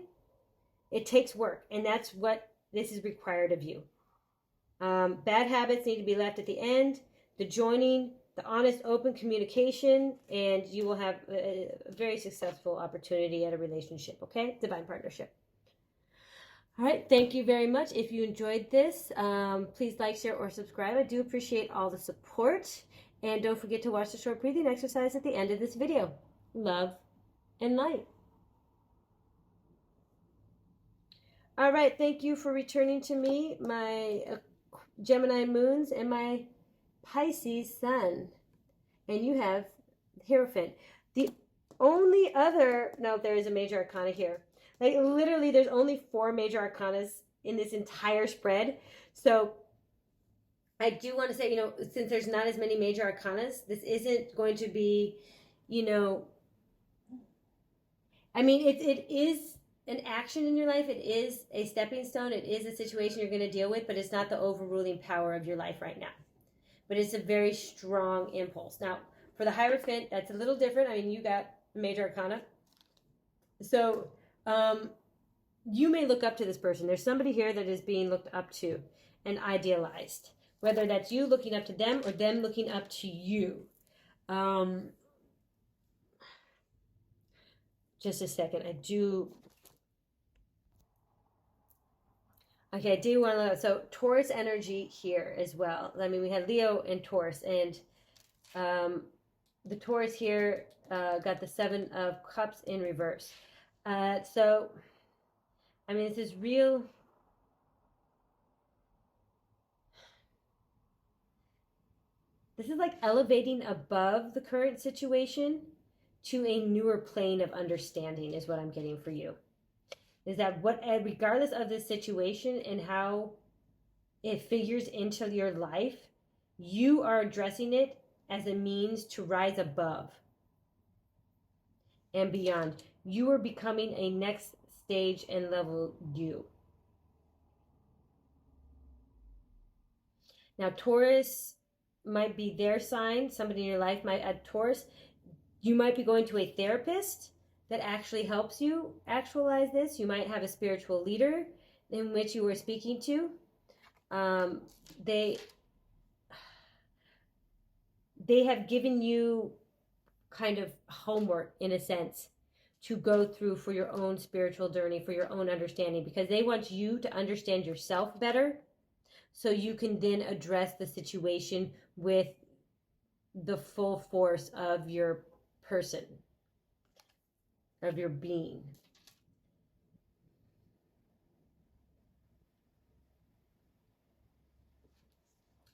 It takes work, and that's what this is required of you. Bad habits need to be left at the end. The joining, the honest, open communication, and you will have a very successful opportunity at a relationship, okay? Divine partnership. All right, thank you very much. If you enjoyed this, please like, share, or subscribe. I do appreciate all the support. And don't forget to watch the short breathing exercise at the end of this video. Love and light. All right, thank you for returning to me, my Gemini moons and my Pisces sun. And you have Hierophant. The only other, no, there is a major arcana here. Like literally there's only 4 major arcanas in this entire spread. So I do want to say, since there's not as many major arcanas, this isn't going to be, it is an action in your life. It is a stepping stone. It is a situation you're going to deal with, but it's not the overruling power of your life right now. But it's a very strong impulse. Now, for the Hierophant, that's a little different. You got a major arcana. So, you may look up to this person. There's somebody here that is being looked up to and idealized. Whether that's you looking up to them or them looking up to you. Just a second. I do want to, so Taurus energy here as well. We had Leo and Taurus, and the Taurus here got the 7 of Cups in reverse. So, this is real. This is like elevating above the current situation to a newer plane of understanding is what I'm getting for you. Is that regardless of the situation and how it figures into your life, you are addressing it as a means to rise above and beyond. You are becoming a next stage and level you. Now, Taurus might be their sign. Somebody in your life might add Taurus. You might be going to a therapist that actually helps you actualize this. You might have a spiritual leader in which you were speaking to. They have given you kind of homework, in a sense, to go through for your own spiritual journey, for your own understanding, because they want you to understand yourself better so you can then address the situation with the full force of your person, of your being.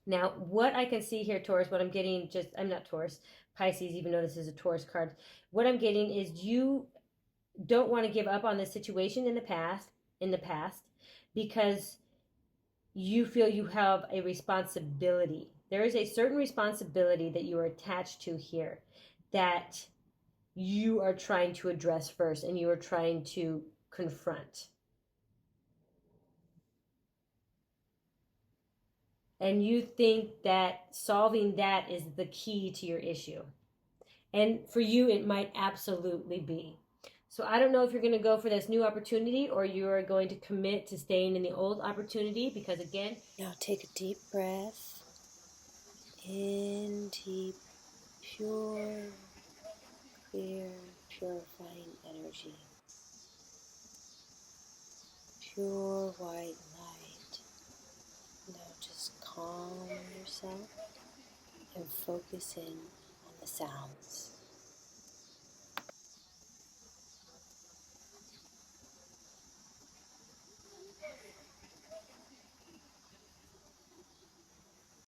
Now, what I can see here, Taurus, what I'm getting, I'm not Taurus, Pisces, even though this is a Taurus card. What I'm getting is you don't want to give up on this situation in the past, because you feel you have a responsibility. There is a certain responsibility that you are attached to here that you are trying to address first and you are trying to confront. And you think that solving that is the key to your issue. And for you, it might absolutely be. So I don't know if you're going to go for this new opportunity or you are going to commit to staying in the old opportunity, because again... Now take a deep breath. In deep, pure, clear, purifying energy. Pure white light. Now just calm yourself and focus in on the sounds.